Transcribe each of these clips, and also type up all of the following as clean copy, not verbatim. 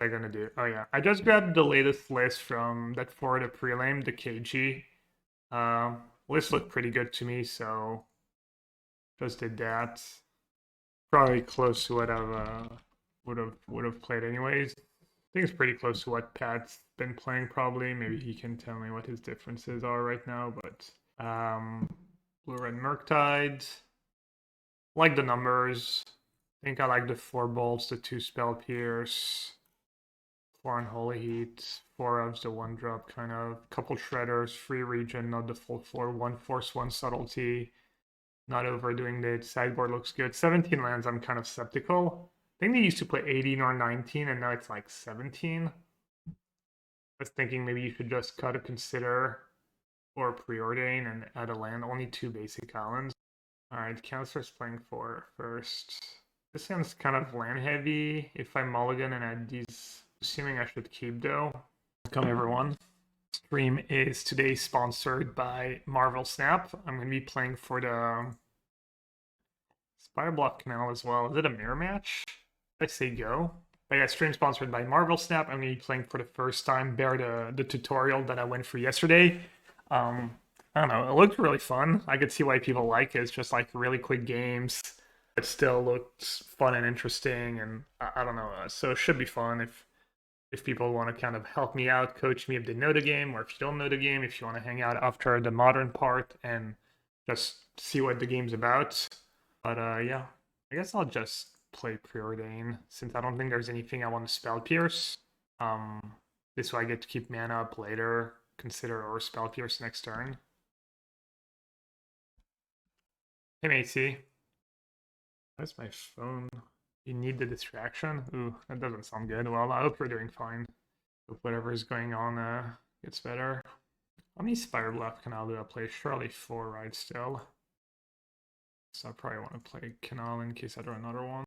What am I gonna do? Oh yeah, I just grabbed the latest list from that for the prelim, the KG. List looked pretty good to me, so just did that. Probably close to what I would have played anyways. I think it's pretty close to what Pat's been playing probably. Maybe he can tell me what his differences are right now, but Blue Red Murktide. Like the numbers. I think I like the 4 bolts, the 2 spell pierce, 4 Unholy Heat, 4 of the 1 drop kind of, couple shredders, free region, not the full floor, 1 force, 1 subtlety. Not overdoing the sideboard looks good. 17 lands, I'm kind of skeptical. I think they used to play 18 or 19, and now it's like 17. I was thinking maybe you should just cut a Consider or Preordain and add a land. Only 2 basic islands. Alright, Counselor's playing 4 first. This one's kind of land heavy. If I mulligan and add these, assuming I should keep though. Welcome everyone. Stream is today sponsored by Marvel Snap. I'm going to be playing for the Spirebluff Canal as well. Is it a mirror match? I say go. But yeah, stream sponsored by Marvel Snap. I'm going to be playing for the first time. Bear the tutorial that I went through yesterday. I don't know. It looked really fun. I could see why people like it. It's just like really quick games. It still looks fun and interesting. And I don't know. So it should be fun if people want to kind of help me out, coach me if they know the game, or if you don't know the game, if you want to hang out after the modern part and just see what the game's about. But yeah, I guess I'll just play Preordain since I don't think there's anything I want to spell pierce. This way I get to keep mana up later, Consider or spell pierce next turn. Hey matey. Where's my phone? You need the distraction? Ooh, that doesn't sound good. Well, I hope you're doing fine. Hope whatever is going on gets better. How many Spirebluff Canal do I play? Surely 4, right, still? So I probably want to play Canal in case I draw another one.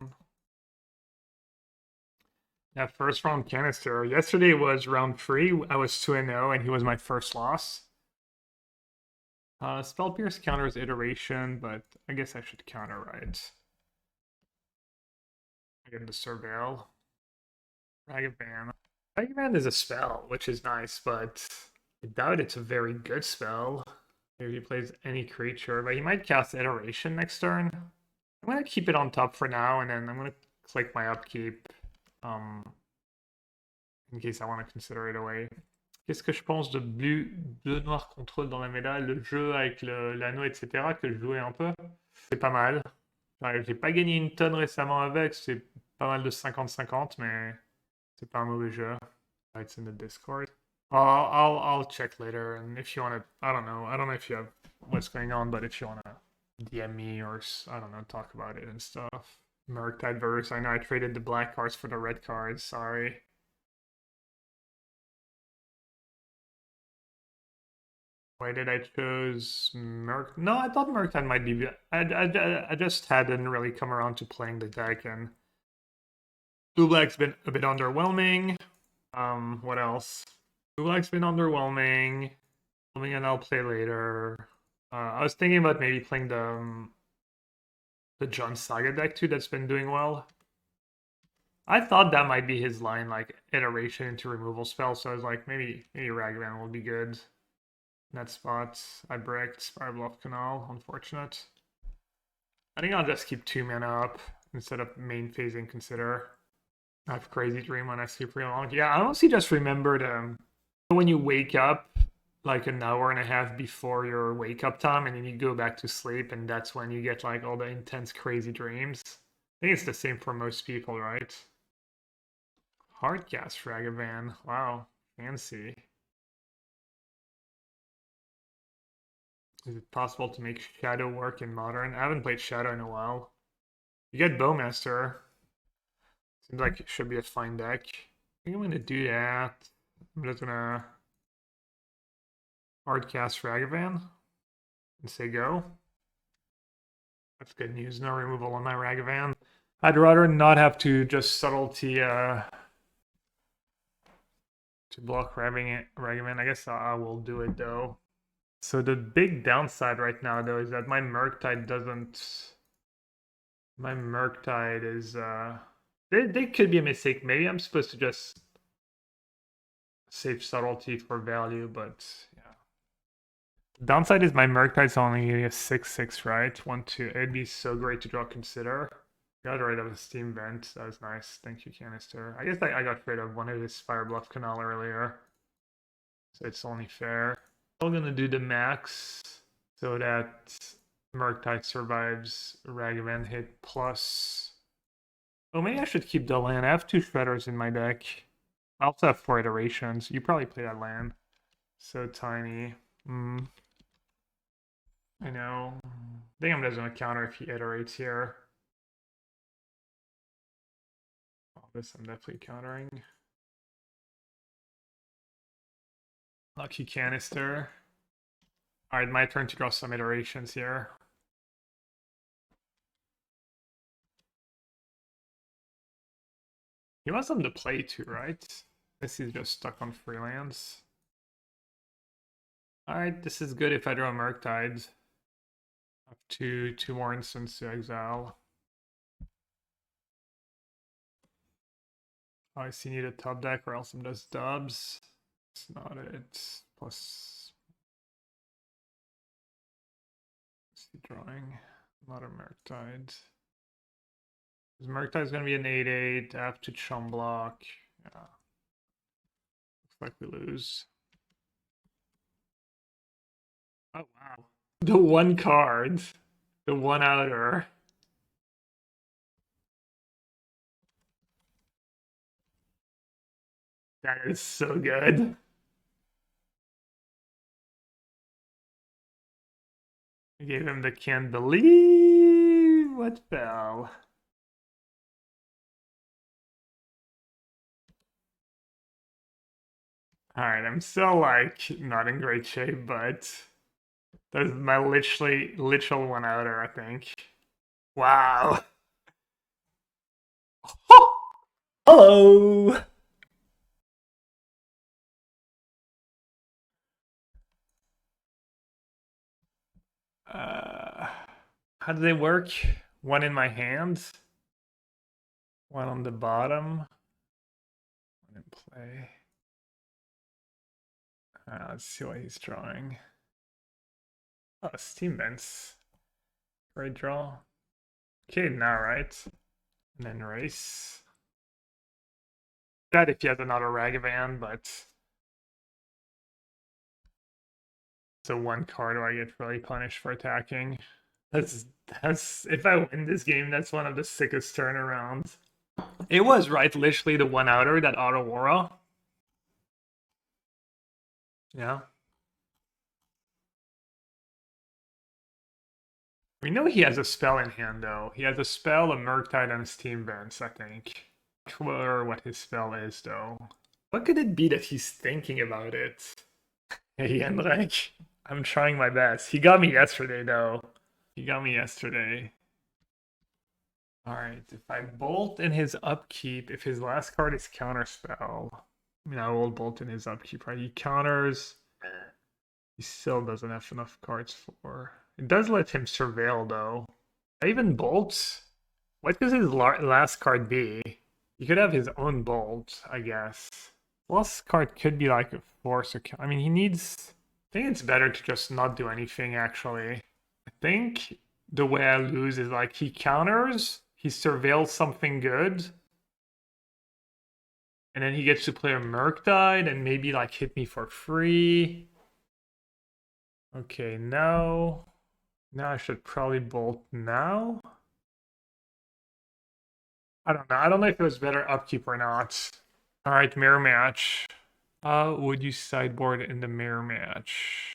Yeah, first round canister. Yesterday was round 3. I was 2-0 and he was my first loss. Spell Pierce counters iteration, but I guess I should counter, right? Again, the Surveil. Ragavan. Ragavan is a spell, which is nice, but I doubt it's a very good spell. Maybe he plays any creature, but he might cast Iteration next turn. I'm going to keep it on top for now, and then I'm going to click my upkeep in case I want to consider it away. Qu'est-ce que je pense de bleu-noir contrôle dans la médaille, le jeu avec l'anneau, etc., que je jouais un peu? C'est pas mal. J'ai pas gagné une tonne récemment avec, c'est pas mal de 50-50, mais c'est pas un mauvais jeu. It's in the Discord. I'll check later, and if you want to, I don't know if you have what's going on, but if you want to DM me or, I don't know, talk about it and stuff. Murktide verse, I know I traded the black cards for the red cards, sorry. Why did I choose Murk? No, I thought Murktide might be, I just hadn't really come around to playing the deck, and blue black's been a bit underwhelming. What else? Blue black's been underwhelming. Something and I'll play later. I was thinking about maybe playing the John Saga deck too. That's been doing well. I thought that might be his line, like iteration into removal spell. So I was like, maybe Ragavan will be good. In that spot, I bricked Spirebluff Canal. Unfortunate. I think I'll just keep 2 mana up instead of main phasing Consider. I have crazy dream when I sleep real long. Yeah, I honestly just remembered when you wake up like an hour and a half before your wake up time and then you go back to sleep and that's when you get like all the intense crazy dreams. I think it's the same for most people, right? Hardcast Ragavan. Wow, fancy. Is it possible to make Shadow work in Modern? I haven't played Shadow in a while. You get Bowmaster. Seems like it should be a fine deck. I think I'm going to do that. I'm just going to hardcast Ragavan and say go. That's good news. No removal on my Ragavan. I'd rather not have to just subtlety to block Ragavan. I guess I will do it though. So the big downside right now though is that my Murktide doesn't... My Murktide is... They could be a mistake. Maybe I'm supposed to just save Subtlety for value, but yeah. Downside is my Murktide's only a 6/6, right? 1/2. It'd be so great to draw Consider. Got rid of a Steam Vent. That was nice. Thank you, Canister. I guess I got rid of one of his Firebluff Canal earlier. So it's only fair. I'm gonna do the max so that Murktide survives Ragavan hit plus. Oh, maybe I should keep the land. I have 2 Shredders in my deck. I also have 4 iterations. You probably play that land. So tiny. I know. I think I'm just gonna counter if he iterates here. Oh, this I'm definitely countering. Lucky Canister. Alright, my turn to draw some iterations here. He wants them to play too, right? This is just stuck on freelance. Alright, this is good if I draw Murktide. I have two more instants to exile. I see need a top deck or else I'm just dubs. It's not it. Plus drawing. Not a Murktide. Murktide's gonna be an 8/8. I have to chum block. Yeah. Looks like we lose. Oh wow. The one card. The one outer. That is so good. I gave him the can't believe what fell. Alright, I'm still like not in great shape, but there's my literal one outer, I think. Wow. Hello. How do they work? One in my hand, one on the bottom, one in play. Let's see what he's drawing. Oh, Steam Vents. Great draw. Okay, now right. And then race. That if he has another Ragavan, but so one card I get really punished for attacking. That's if I win this game, that's one of the sickest turnarounds. It was right, literally the one outer, that Otawara. Yeah. We know he has a spell in hand though. He has a spell, a Murktide, and a Steam Vents, I think. Not sure what his spell is though. What could it be that he's thinking about it? Hey Henrik, I'm trying my best. He got me yesterday though. He got me yesterday. Alright, if I bolt in his upkeep, if his last card is Counterspell, I mean I will bolt in his upkeep, right? He counters. He still doesn't have enough cards for. It does let him surveil though. I even bolt. What could his last card be? He could have his own bolt, I guess. Last card could be like a force or. I mean, he needs. I think it's better to just not do anything actually. I think the way I lose is like he counters, he surveils something good, and then he gets to play a Murktide and maybe like hit me for free. Okay, now I should probably bolt now. I don't know. I don't know if it was better upkeep or not. All right, mirror match. Would you sideboard in the mirror match?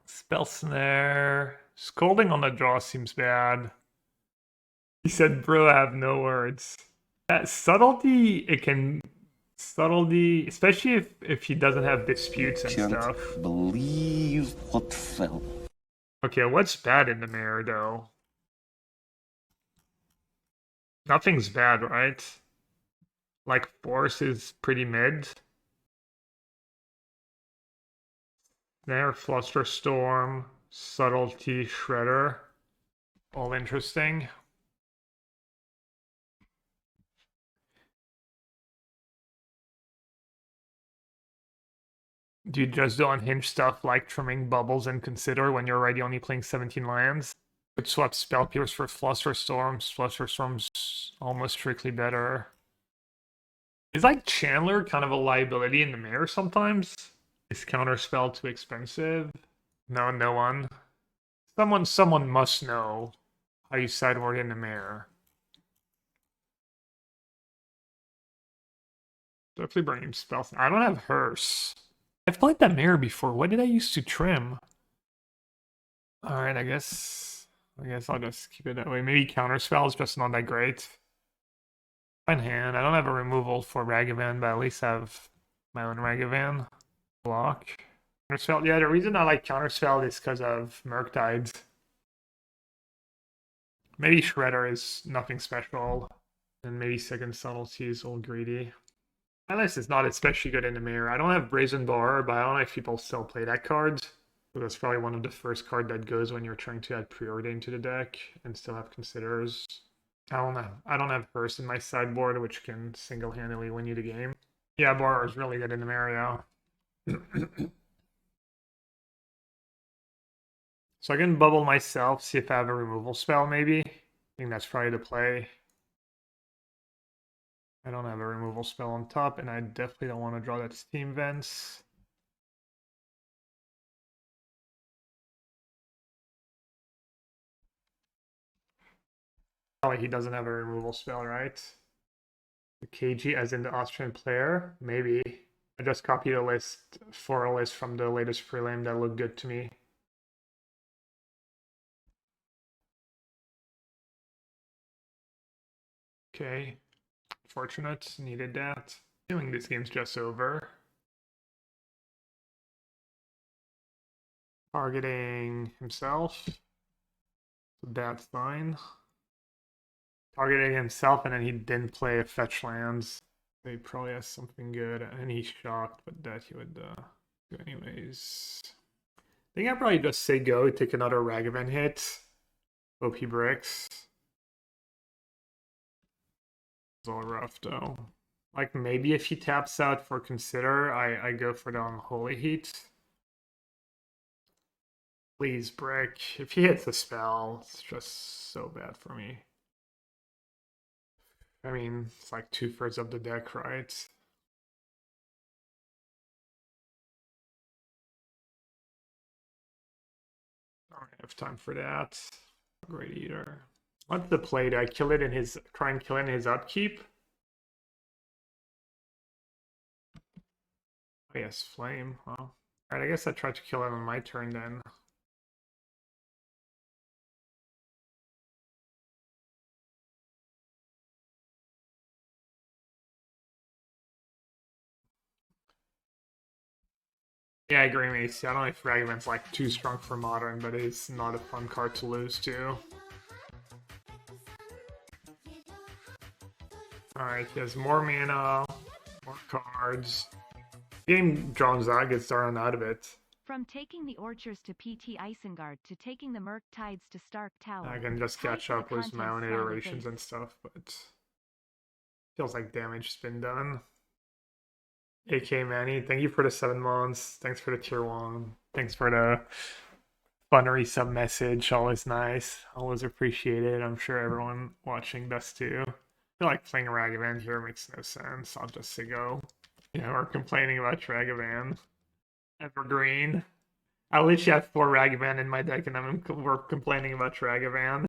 Spell Snare. Scolding on the draw seems bad. He said, bro, I have no words. Subtlety, it can... Subtlety, especially if he doesn't have disputes and stuff. Believe what fell. Okay, what's bad in the mirror, though? Nothing's bad, right? Like, Force is pretty mid. Snare, Flusterstorm, Subtlety, Shredder. All interesting. Do you just do unhinged stuff like trimming bubbles and consider when you're already only playing 17 lands? Could swap Spell Pierce for Fluster Storms. Fluster Storms almost strictly better. Is like Chandler kind of a liability in the mirror sometimes? Is Counterspell too expensive? No, no one. Someone must know how you sideboard in the mirror. Definitely bringing Spell Snare. I don't have Hearse. I've played that mirror before. What did I use to trim? Alright, I guess I'll just keep it that way. Maybe Counterspell is just not that great. Fine hand. I don't have a removal for Ragavan, but at least I have my own Ragavan. Block. Counterspell. Yeah, the reason I like Counterspell is because of Murktide. Maybe Shredder is nothing special. And maybe Second Subtlety is all greedy. Chalice is not especially good in the mirror. I don't have Brazen Bar, but I don't know if people still play that card. So that's probably one of the first card that goes when you're trying to add Preordain to the deck and still have Considerers. I don't have Hearse in my sideboard, which can single-handedly win you the game. Yeah, Bar is really good in the mirror, yeah. So I can bubble myself, see if I have a removal spell, maybe. I think that's probably the play. I don't have a removal spell on top, and I definitely don't want to draw that Steam Vents. Probably he doesn't have a removal spell, right? The KG as in the Austrian player? Maybe. I just copied a list for a list from the latest prelim that looked good to me. Okay. Fortunate, needed that. Feeling this game's just over. Targeting himself. Bad sign. Targeting himself, and then he didn't play a fetch lands. He probably has something good, and he's shocked, but that he would do anyways. I think I'd probably just say go, take another Ragavan hit. Hope he breaks. It's all rough though. Like maybe if he taps out for consider, I go for the Unholy Heat. Please break. If he hits the spell, it's just so bad for me. I mean, it's like 2/3 of the deck, right? I don't have time for that. Great Eater. What's the play? Do I kill it in his, try and kill it in his upkeep? Oh yes, Flame. Well, alright, I guess I tried to kill it on my turn then. Yeah, I agree, Macy. I don't know if Ragavan's like too strong for Modern, but it's not a fun card to lose to. Alright, he has more mana, more cards. Game draws out, gets thrown out of it. From taking the Orchards to PT Isengard to taking the Murktides to Stark Tower. I can just catch up with my own iterations and stuff, but feels like damage's been done. AK Manny, thank you for the 7 months. Thanks for the tier 1. Thanks for the funnery sub message. Always nice. Always appreciate it. I'm sure everyone watching does too. I feel like playing Ragavan here makes no sense. I'll just say go. Yeah, we're complaining about Ragavan. Evergreen. I literally have 4 Ragavan in my deck and we're complaining about Ragavan.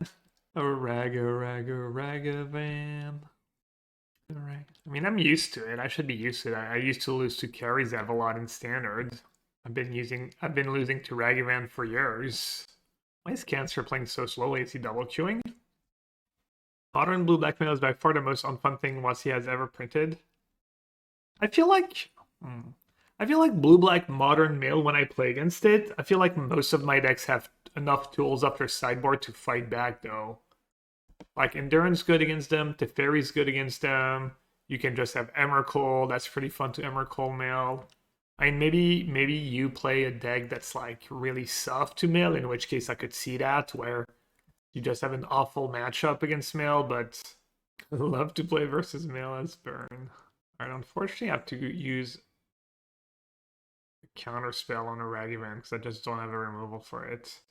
Oh, Ragavan. Alright. I mean, I'm used to it. I should be used to it. I used to lose to Karizev a lot in standard. I've been losing to Ragavan for years. Why is Cancer playing so slowly? Is he double queuing? Modern Blue Black Mail is by far the most unfun thing Wasi has ever printed. I feel like Blue Black Modern Mail when I play against it. I feel like most of my decks have enough tools up their sideboard to fight back though. Like Endurance good against them, Teferi's good against them. You can just have Emrakul, that's pretty fun to Emrakul mail. I mean, maybe you play a deck that's like really soft to mail, in which case I could see that, where you just have an awful matchup against mail, but I love to play versus mail as Burn. Alright, unfortunately I have to use Counterspell on a Ragavan because I just don't have a removal for it.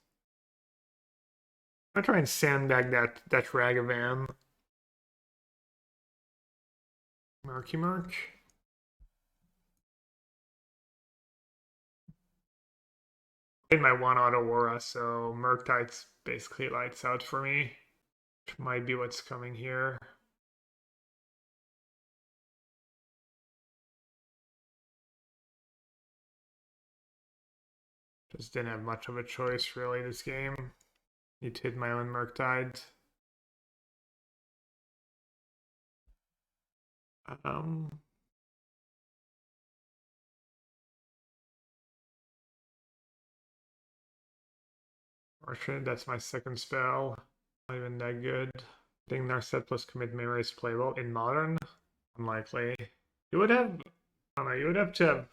I'm gonna try and sandbag that Ragavan. Murk. In my one Otawara, so Murktide's basically lights out for me. Which might be what's coming here. Just didn't have much of a choice really this game. Need to hit my own Murktide. Fortunate, that's my second spell. Not even that good. I think Narset plus commit memory is playable in modern. Unlikely. You would have, I don't know, you would have to have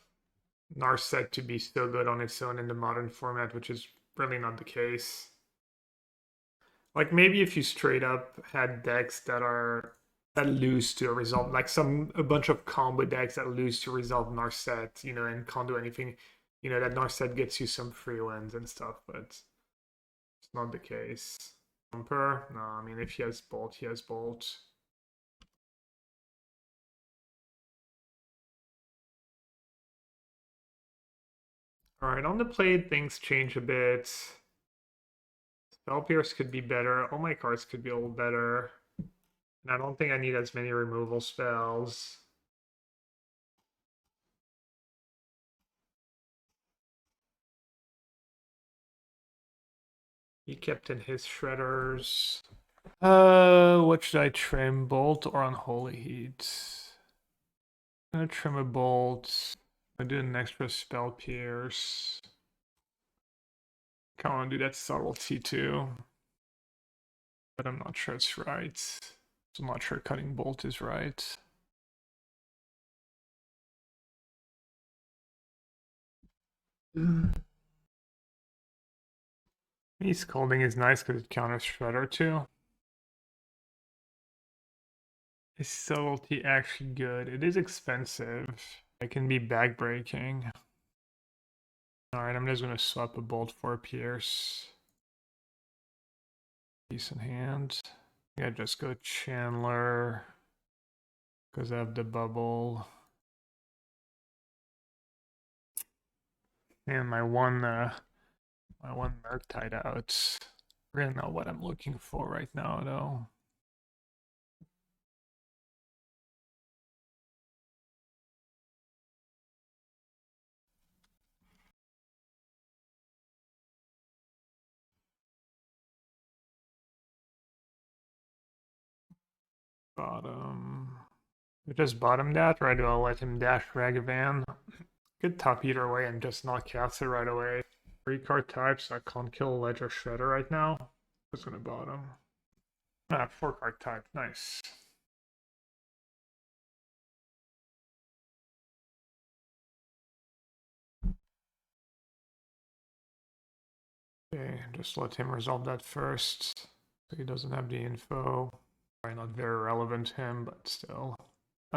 Narset to be still good on its own in the modern format, which is really not the case. Like maybe if you straight up had decks that lose to a resolve, like a bunch of combo decks that lose to resolve Narset, and can't do anything, that Narset gets you some free wins and stuff, but it's not the case. Jumper? No, I mean if he has Bolt, he has Bolt. Alright, on the plate, things change a bit. Spell Pierce could be better. All my cards could be a little better. And I don't think I need as many removal spells. He kept in his shredders. What should I trim? Bolt or Unholy Heat? I'm gonna trim a Bolt. I do an extra Spell Pierce. Kind of want to do that Subtlety too. But I'm not sure it's right. So I'm not sure cutting Bolt is right. Scalding is nice because it counters Shredder too. Is Subtlety actually good? It is expensive. It can be backbreaking. Alright, I'm just gonna swap a Bolt for a Pierce. Decent hand. Yeah, just go Chandler. Because I have the Bauble. And my one Murktide out. I really know what I'm looking for right now though. Bottom. I just bottom that, or do I let him dash Ragavan? Good top either way and just not cast it right away. 3 card types, so I can't kill a Ledger Shredder right now. Just gonna bottom. 4 card type, nice. Okay, just let him resolve that first. So he doesn't have the info. Probably not very relevant to him, but still.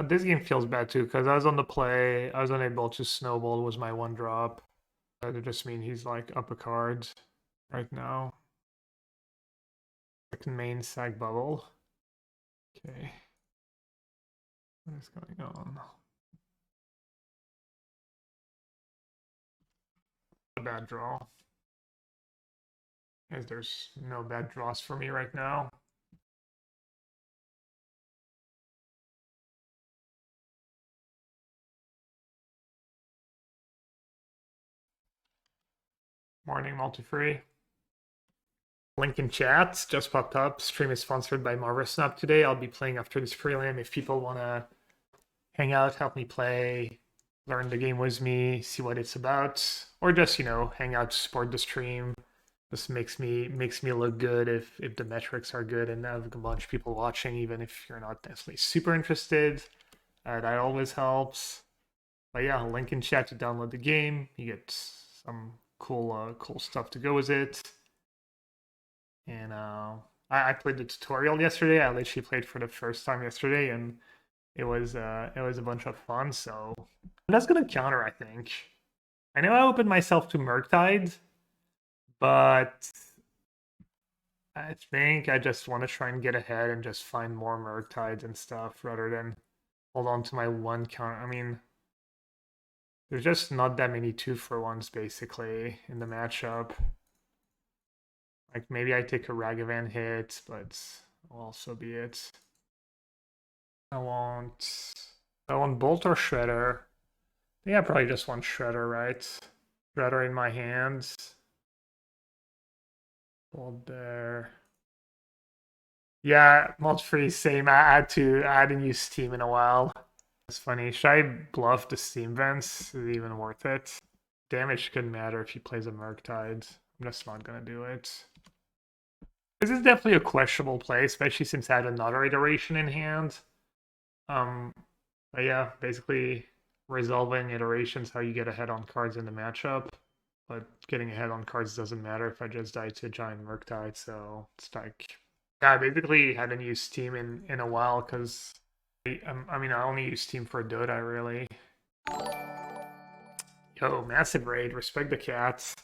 This game feels bad too, because I was on the play, I was unable to snowball, was my one drop. That would just mean he's like up a card right now. Second main sack bubble. Okay. What is going on? A bad draw. As there's no bad draws for me right now. Morning, multi-free. Link in chat just popped up. Stream is sponsored by Marvel Snap today. I'll be playing after this prelim. If people want to hang out, help me play, learn the game with me, see what it's about, or just, hang out, support the stream. This makes me look good if the metrics are good and have a bunch of people watching, even if you're not necessarily super interested. That always helps. But yeah, link in chat to download the game. You get some cool stuff to go with it. And I played the tutorial yesterday. I literally played for the first time yesterday, and it was a bunch of fun. So that's gonna counter, I think. I know I opened myself to Murktide, but I think I just want to try and get ahead and just find more Murktides and stuff rather than hold on to my one count. I mean, there's just not that many 2-for-1s basically in the matchup. Like maybe I take a Ragavan hit, but will also be it. I want Bolt or Shredder. I think I probably just want Shredder, right? Shredder in my hands. Bolt there. Yeah, mod free, same. I hadn't used Steam in a while. It's funny. Should I bluff the Steam vents? Is it even worth it? Damage couldn't matter if he plays a Murktide. I'm just not gonna do it. This is definitely a questionable play, especially since I had another iteration in hand. But yeah, basically resolving iterations how you get ahead on cards in the matchup. But getting ahead on cards doesn't matter if I just die to a giant Murktide, so it's like yeah, I basically hadn't used Steam in a while because I mean I only use Steam for Dota really. Yo, massive raid, respect the cats.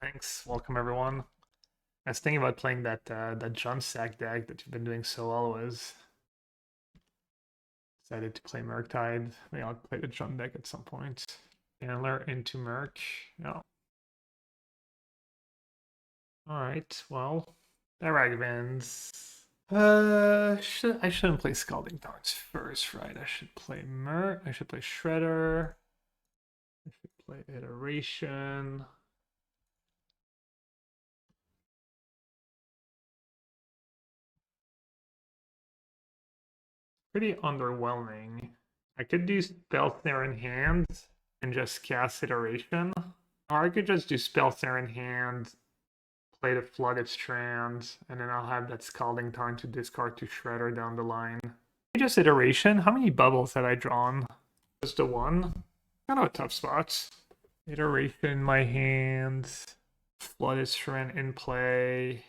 Thanks, welcome everyone. I was thinking about playing that that jump sack deck that you've been doing so well with. Decided to play Murktide. Maybe I'll play the jump deck at some point. Handler into Murk. No. Alright, well. That Ragavans. I shouldn't play Scalding Tarns first, right? I should play Murk. I should play Shredder. I should play Iteration. Pretty underwhelming. I could do Spell Snare in hand and just cast Iteration. Or I could just do Spell Snare in hand, play the Flooded Strand, and then I'll have that Scalding Tarn to discard to Shredder down the line. Just Iteration? How many bubbles had I drawn? Just the one? Kind of a tough spot. Iteration in my hand. Flooded Strand in play.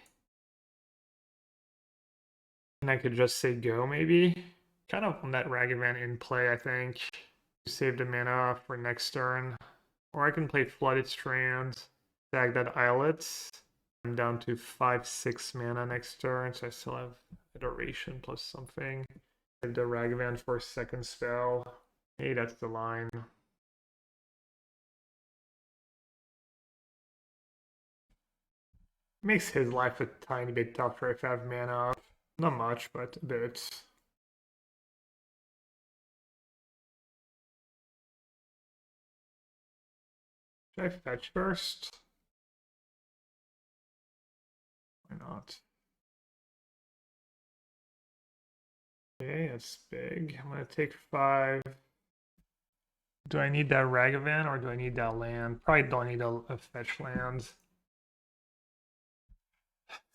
And I could just say go, maybe? Kind of on that Ragavan in play, I think. Save the mana for next turn. Or I can play Flooded Strand, tag that Islet. I'm down to 5-6 mana next turn, so I still have Iteration plus something. Save the Ragavan for a second spell. Hey, that's the line. Makes his life a tiny bit tougher if I have mana up. Not much, but a bit. Should I fetch first? Why not? Okay, that's big. I'm gonna take 5. Do I need that Ragavan or do I need that land? Probably don't need a fetch land.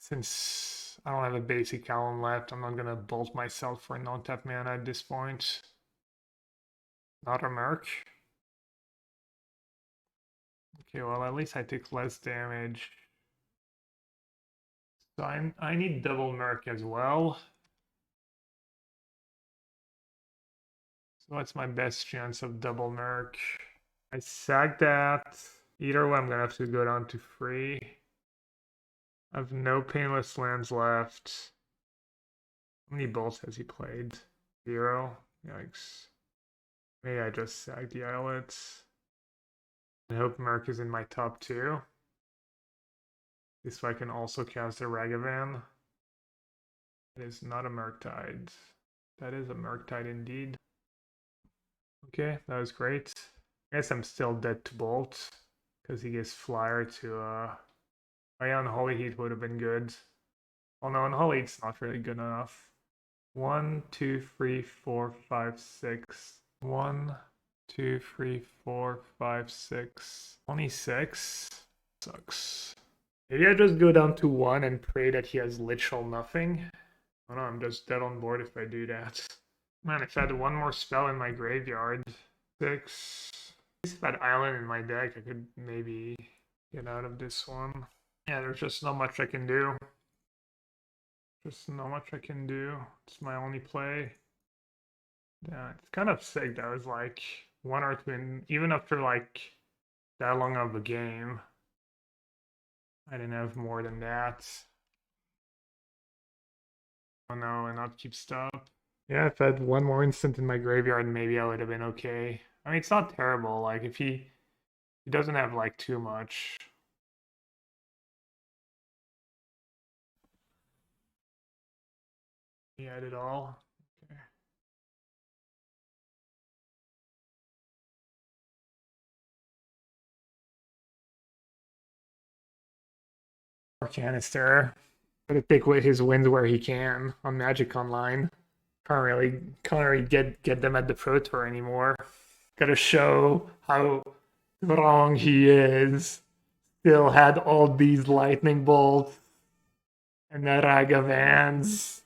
Since I don't have a basic column left, I'm not gonna bolt myself for non-tap mana at this point. Not a Merc. Okay, well at least I take less damage. So I need double Merc as well. So what's my best chance of double Merc? I sack that. Either way, I'm gonna have to go down to 3. I have no painless lands left. How many bolts has he played? 0? Yikes. Maybe I just sack the islets. I hope Merc is in my top 2. This way I can also cast a Ragavan. It is not a Murktide. That is a Murktide indeed. Okay, that was great. I guess I'm still dead to Bolt, because he gives Flyer to, oh yeah, Unholy Heat would have been good. Oh no, Unholy Heat's not really good enough. 1, 2, 3, 4, 5, 6. 1, 2, 3, 4, 5, 6. 26. Sucks. Maybe I just go down to 1 and pray that he has literal nothing. Oh no, I'm just dead on board if I do that. Man, if I had one more spell in my graveyard. 6. If I had Island in my deck, I could maybe get out of this one. Yeah, there's just not much I can do. Just not much I can do. It's my only play. Yeah, it's kind of sick that I was like 1 or 2, and even after like that long of a game. I didn't have more than that. Oh no, and not keep stop. Yeah, if I had one more instant in my graveyard, maybe I would have been okay. I mean, it's not terrible. Like, if he doesn't have, like, too much. He had it all. Okay. Or canister. Gotta take away his wins where he can on Magic Online. Can't really get them at the Pro Tour anymore. Gotta show how strong he is. Still had all these lightning bolts and the Ragavans.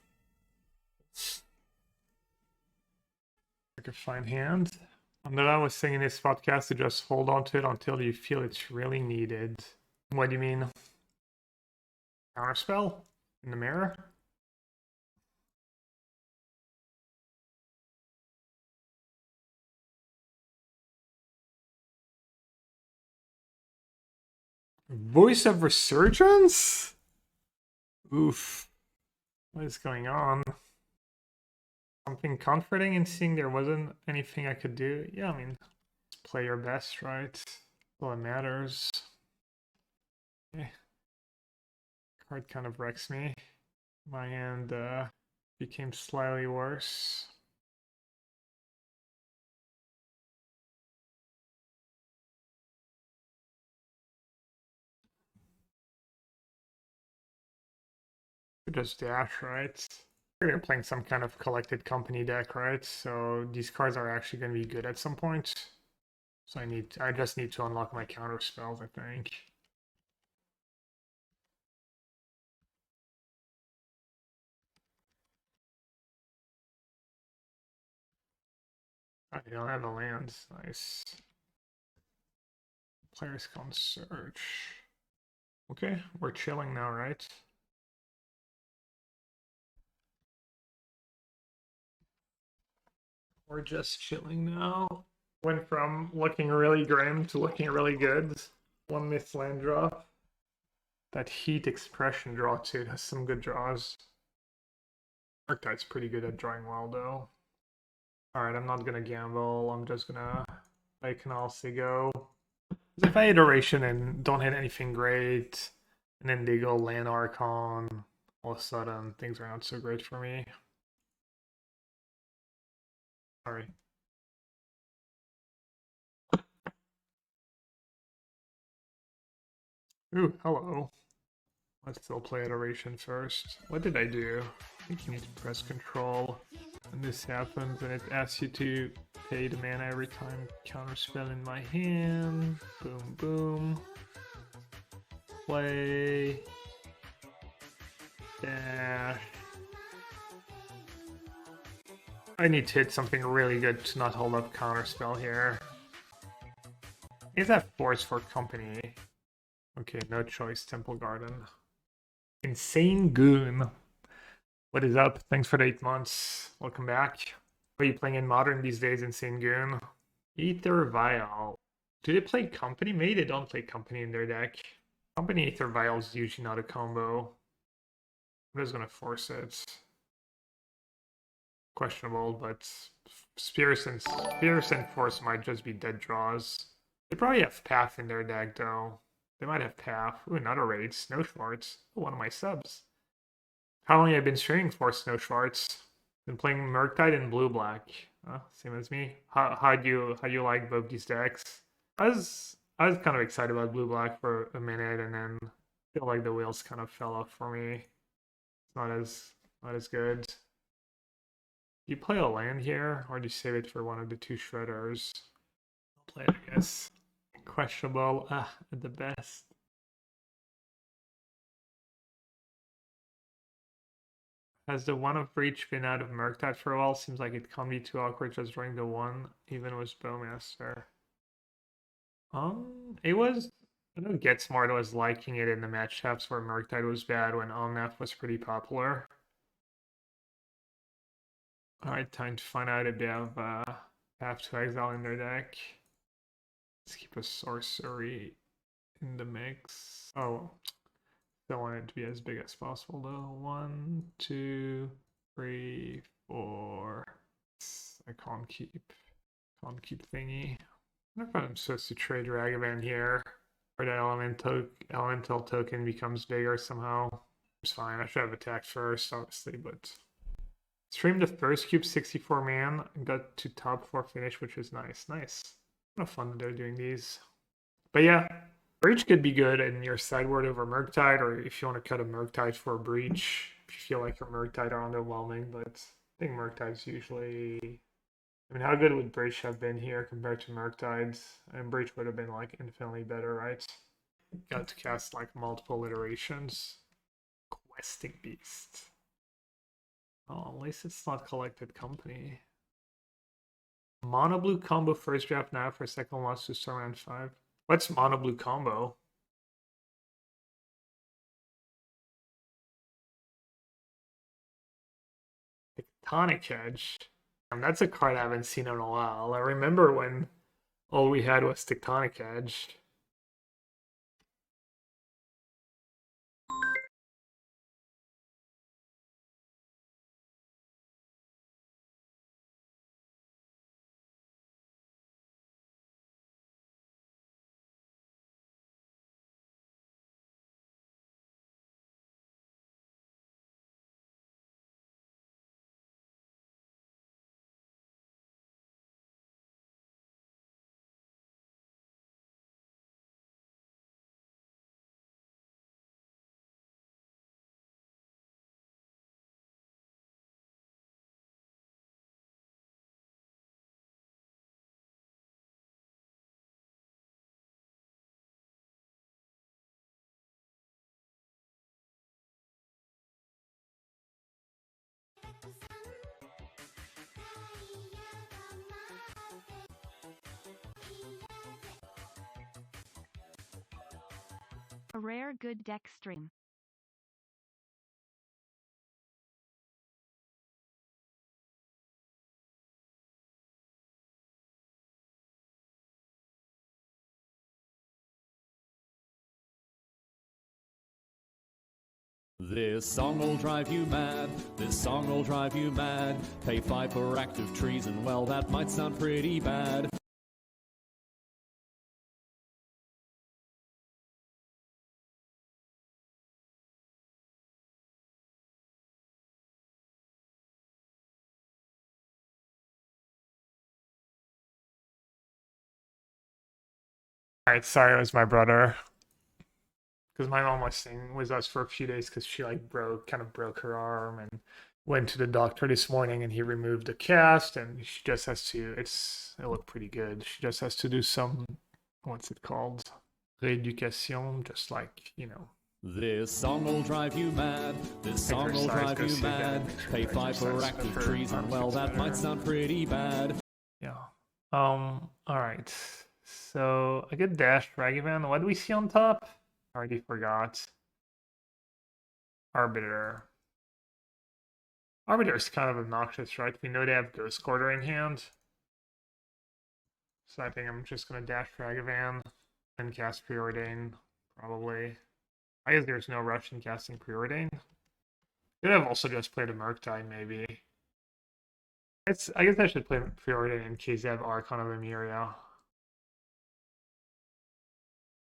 Like a fine hand. Andrea was saying in his podcast to just hold on to it until you feel it's really needed. What do you mean? Counterspell? In the mirror? Voice of Resurgence? Oof. What is going on? Something comforting in seeing there wasn't anything I could do. Yeah, I mean, just play your best, right? That's all that matters. Okay. Card kind of wrecks me. My hand became slightly worse. Just dash, right? They're playing some kind of collected company deck, right? So these cards are actually going to be good at some point. So I just need to unlock my counter spells, I think. I don't have a land. Nice. Players can't search. Okay, we're chilling now, right? We're just chilling now. Went from looking really grim to looking really good. One missed land draw. That Heat expression draw too has some good draws. Murktide's pretty good at drawing well though. Alright, I'm not gonna gamble. I'm just gonna play Canal Sigo. If I iteration and don't hit anything great, and then they go land Archon, all of a sudden things are not so great for me. Sorry. Ooh, hello. Let's still play iteration first. What did I do? I think you need to press control. And this happens and it asks you to pay the mana every time counterspell in my hand. Boom, boom. Play. Dash. I need to hit something really good to not hold up counterspell here. Is that Force for Company? Okay, no choice, Temple Garden. Insane Goon. What is up? Thanks for the 8 months. Welcome back. Are you playing in Modern these days, Insane Goon? Aether Vial. Do they play Company? Maybe they don't play Company in their deck. Company Aether Vial is usually not a combo. I'm just gonna force it. Questionable, but Spears and Force might just be dead draws. They probably have Path in their deck, though. They might have Path. Ooh, another raid. Snow Schwartz. Ooh, one of my subs. How long have I been streaming for Snow Schwartz? Been playing Murktide and Blue-Black. Same as me. How do you like both these decks? I was kind of excited about Blue-Black for a minute, and then I feel like the wheels kind of fell off for me. It's not as good. Do you play a land here, or do you save it for one of the two shredders? I'll play it, I guess. Questionable at the best. Has the one of Breach been out of Murktide for a while? Seems like it can't be too awkward just drawing the one, even with Bowmaster. It was. I know Get Smart was liking it in the matchups where Murktide was bad when Omnath was pretty popular. Alright, time to find out if they have Path to Exile in their deck. Let's keep a sorcery in the mix. Oh, don't want it to be as big as possible though. 1, 2, 3, 4. I can't keep thingy. I wonder if I'm supposed to trade Ragavan here, or the elemental token becomes bigger somehow. It's fine. I should have attacked first, obviously, but streamed the first cube 64 man and got to top 4 finish, which was nice. Nice. Kind of fun that they're doing these. But yeah, Breach could be good in your sideboard over Murktide, or if you want to cut a Murktide for a Breach, if you feel like your Murktide are underwhelming, but I think Murktide's usually... I mean, how good would Breach have been here compared to Murktide's? And Breach would have been, like, infinitely better, right? Got to cast, like, multiple iterations. Questing Beast. Oh, at least it's not Collected Company. Mono blue combo first draft now for second loss to start round 5. What's mono blue combo? Tectonic Edge. That's a card I haven't seen in a while. I remember when all we had was Tectonic Edge. A rare good deck stream. This song will drive you mad, this song will drive you mad. Pay 5 for active treason, well that might sound pretty bad. Alright, sorry, it was my brother. Because my mom was staying with us for a few days because she like kind of broke her arm and went to the doctor this morning and he removed the cast and she just has to, it looked pretty good. She just has to do some, what's it called? Reeducation, just like, you know. This song will drive you mad, this song will drive you mad. Pay 5 for active treason, well that might sound pretty bad. Yeah. Alright. So I get dash Ragavan. What do we see on top? Already forgot. Arbiter. Arbiter is kind of obnoxious, right? We know they have Ghost Quarter in hand. So I think I'm just gonna dash Ragavan and cast Preordain, probably. I guess there's no rush in casting Preordain. Could have also just played a Murktide, maybe. I guess I should play Preordain in case they have Archon of Emeria.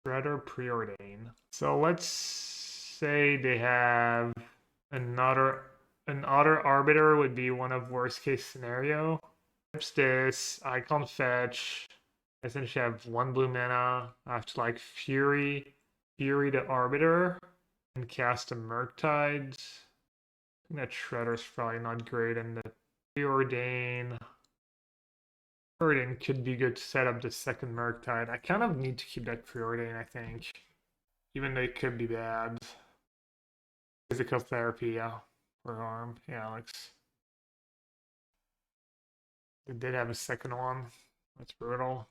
Shredder Preordain. So let's say they have another Arbiter would be one of worst case scenario. Flips this, Icon Fetch. I essentially have 1 blue mana. I have to like Fury the Arbiter and cast a Murktide. I think that Shredder's probably not great, and the Preordain could be good to set up the second Murktide. I kind of need to keep that Preordain, I think. Even though it could be bad. Physical therapy, yeah. For harm. Yeah, Alex. They did have a second one. That's brutal.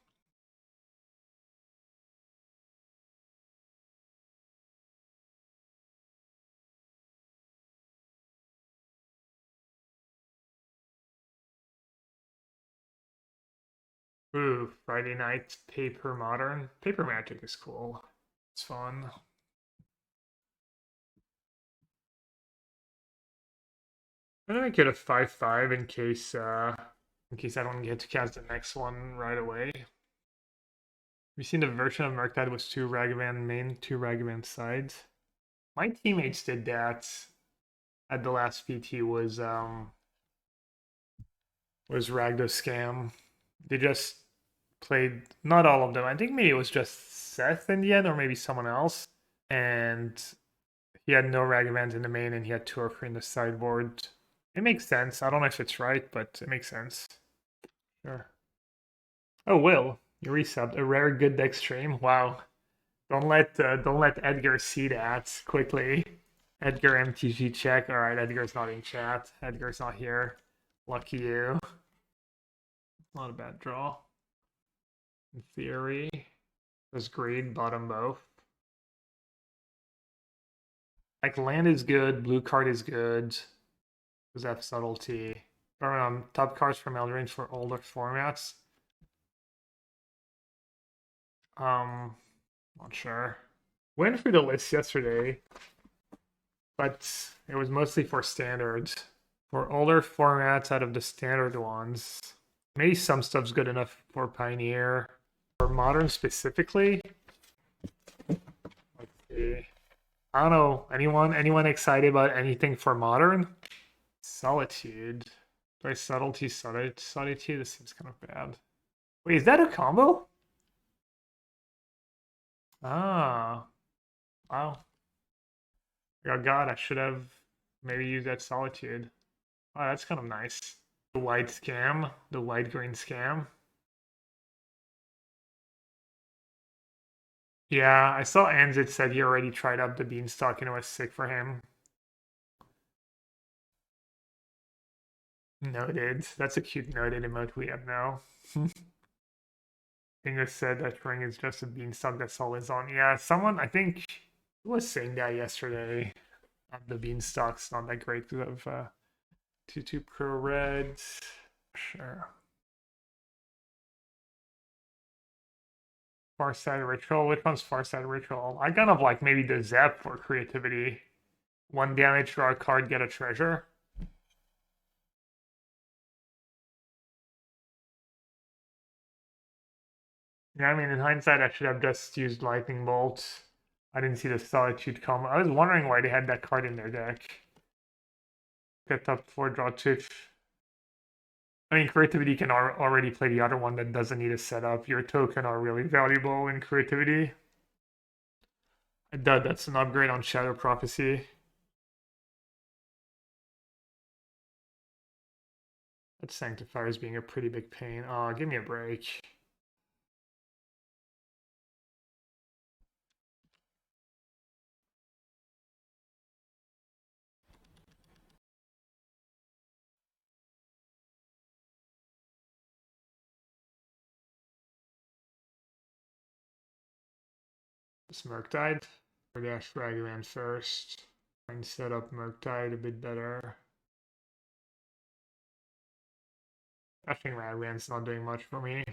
Ooh, Friday night paper modern. Paper Magic is cool. It's fun. I'm gonna make it a 5/5 in case I don't get to cast the next one right away. We've seen the version of Murktide was 2 Ragavan main, 2 Ragavan sides. My teammates did that at the last PT was Ragdo Scam. They just played, not all of them. I think maybe it was just Seth in the end, or maybe someone else. And he had no Ragavans in the main, and he had 2 or 3 in the sideboard. It makes sense. I don't know if it's right, but it makes sense. Sure. Oh, Will, you resubbed. A rare good deck stream. Wow. Don't let Edgar see that quickly. Edgar MTG check. All right, Edgar's not in chat. Edgar's not here. Lucky you. Not a bad draw. In theory, there's green bottom both. Like land is good, blue card is good. Does have subtlety. Top cards from Eldraine for older formats. Not sure. Went through the list yesterday, but it was mostly for standard. For older formats out of the standard ones. Maybe some stuff's good enough for Pioneer. For Modern specifically. Let's see. I don't know. Anyone excited about anything for Modern? Solitude. Play Subtlety, Solitude. This seems kind of bad. Wait, is that a combo? Ah. Wow. Oh god, I should have maybe used that Solitude. Oh, that's kind of nice. The white scam. The white-green scam. Yeah, I saw Anzit said he already tried out the Beanstalk and it was sick for him. Noted. That's a cute noted emote we have now. Inga said that ring is just a beanstalk that's always on. Yeah, someone, I think, was saying that yesterday. The beanstalk's not that great because of 2/2 pro reds. Sure. Farside Ritual. Which one's Farside Ritual? I kind of like maybe the Zep for creativity. 1 damage, draw a card, get a treasure. Yeah, I mean, in hindsight, I should have just used Lightning Bolt. I didn't see the Solitude combo. I was wondering why they had that card in their deck. Get up 4, draw 2. I mean, creativity can already play the other one that doesn't need a setup. Your token are really valuable in creativity. That's an upgrade on Shadow Prophecy. That Sanctifier is being a pretty big pain. Oh, give me a break. This Murktide. Or dash Ragavan first. Try and set up Murktide a bit better. I think Ragavan's not doing much for me.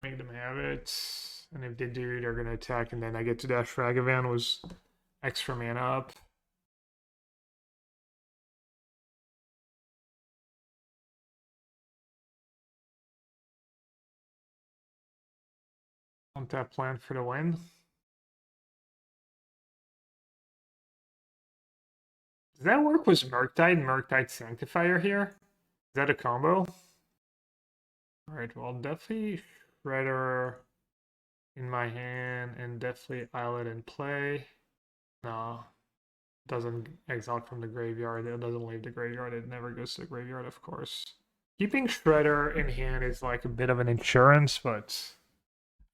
Make them have it. And if they do, they're gonna attack, and then I get to dash Ragavan was extra mana up. Want that plan for the win. Does that work with Murktide Sanctifier here? Is that a combo? Alright, well, definitely Shredder in my hand and definitely Islet in play. No, doesn't exile from the graveyard. It doesn't leave the graveyard. It never goes to the graveyard, of course. Keeping Shredder in hand is like a bit of an insurance, but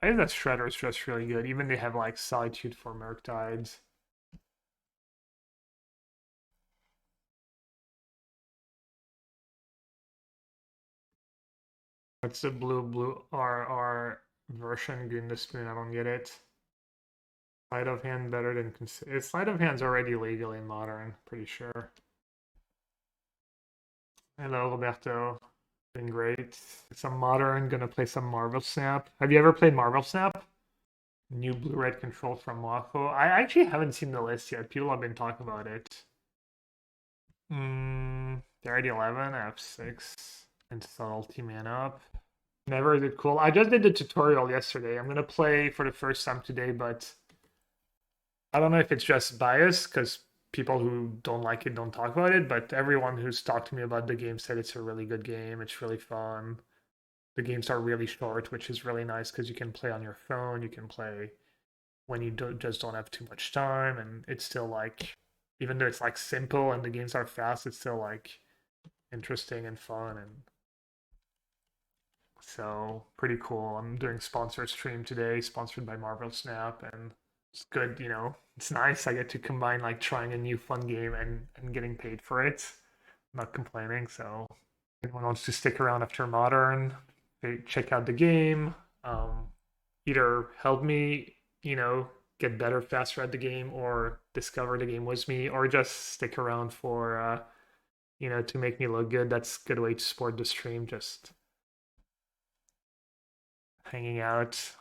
I think that Shredder is just really good. Even they have like Solitude for Murktides. What's the blue RR version? Goodness spoon, I don't get it. Sleight of hand better than sleight of hand's already legal in modern, pretty sure. Hello, Roberto. Been great. Some Modern, gonna play some Marvel Snap. Have you ever played Marvel Snap? New blue-red control from Waffle. I actually haven't seen the list yet. People have been talking about it. They're at 11, F6, and Subtlety man up. Never is it cool. I just did the tutorial yesterday. I'm gonna play for the first time today, but I don't know if it's just bias because people who don't like it don't talk about it, but everyone who's talked to me about the game said it's a really good game. It's really fun. The games are really short, which is really nice because you can play on your phone. You can play when you just don't have too much time, and it's still like, even though it's like simple and the games are fast, it's still like interesting and fun, and so pretty cool. I'm doing sponsor stream today, sponsored by Marvel Snap, and it's good, you know. It's nice. I get to combine like trying a new fun game and getting paid for it. I'm not complaining. So if anyone wants to stick around after Modern, check out the game. Either help me, you know, get better faster at the game, or discover the game with me, or just stick around for you know, to make me look good. That's a good way to support the stream, just hanging out.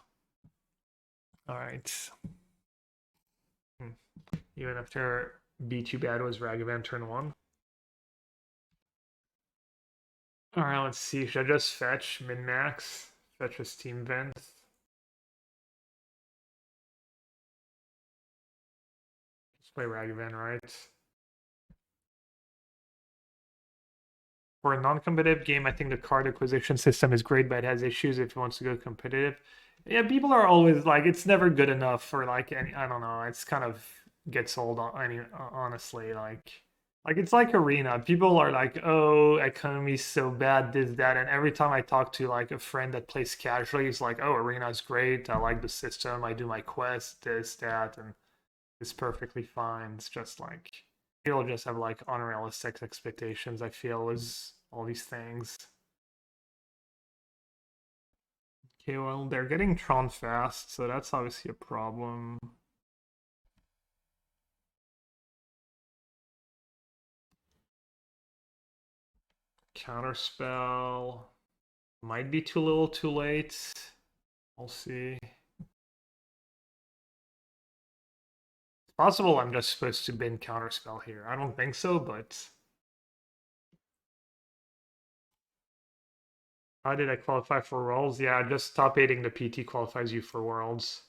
All right. Even after Be Too Bad was Ragavan turn 1. Alright, let's see. Should I just fetch min-max? Fetch a Steam Vent? Just play Ragavan, right? For a non-competitive game, I think the card acquisition system is great, but it has issues if it wants to go competitive. Yeah, people are always like, it's never good enough for like any, I don't know, it's kind of gets old honestly, like it's like Arena. People are like, oh, economy's so bad, this, that, and every time I talk to like a friend that plays casually, he's like, oh, Arena's great, I like the system, I do my quests, this, that, and it's perfectly fine. It's just like, people just have like unrealistic expectations, I feel, is all these things. Okay, well, they're getting Tron fast, so that's obviously a problem. Counterspell might be too little too late. We'll see. It's possible I'm just supposed to bin Counterspell here. I don't think so, but how did I qualify for Worlds? Yeah, just top 8ing the PT qualifies you for Worlds.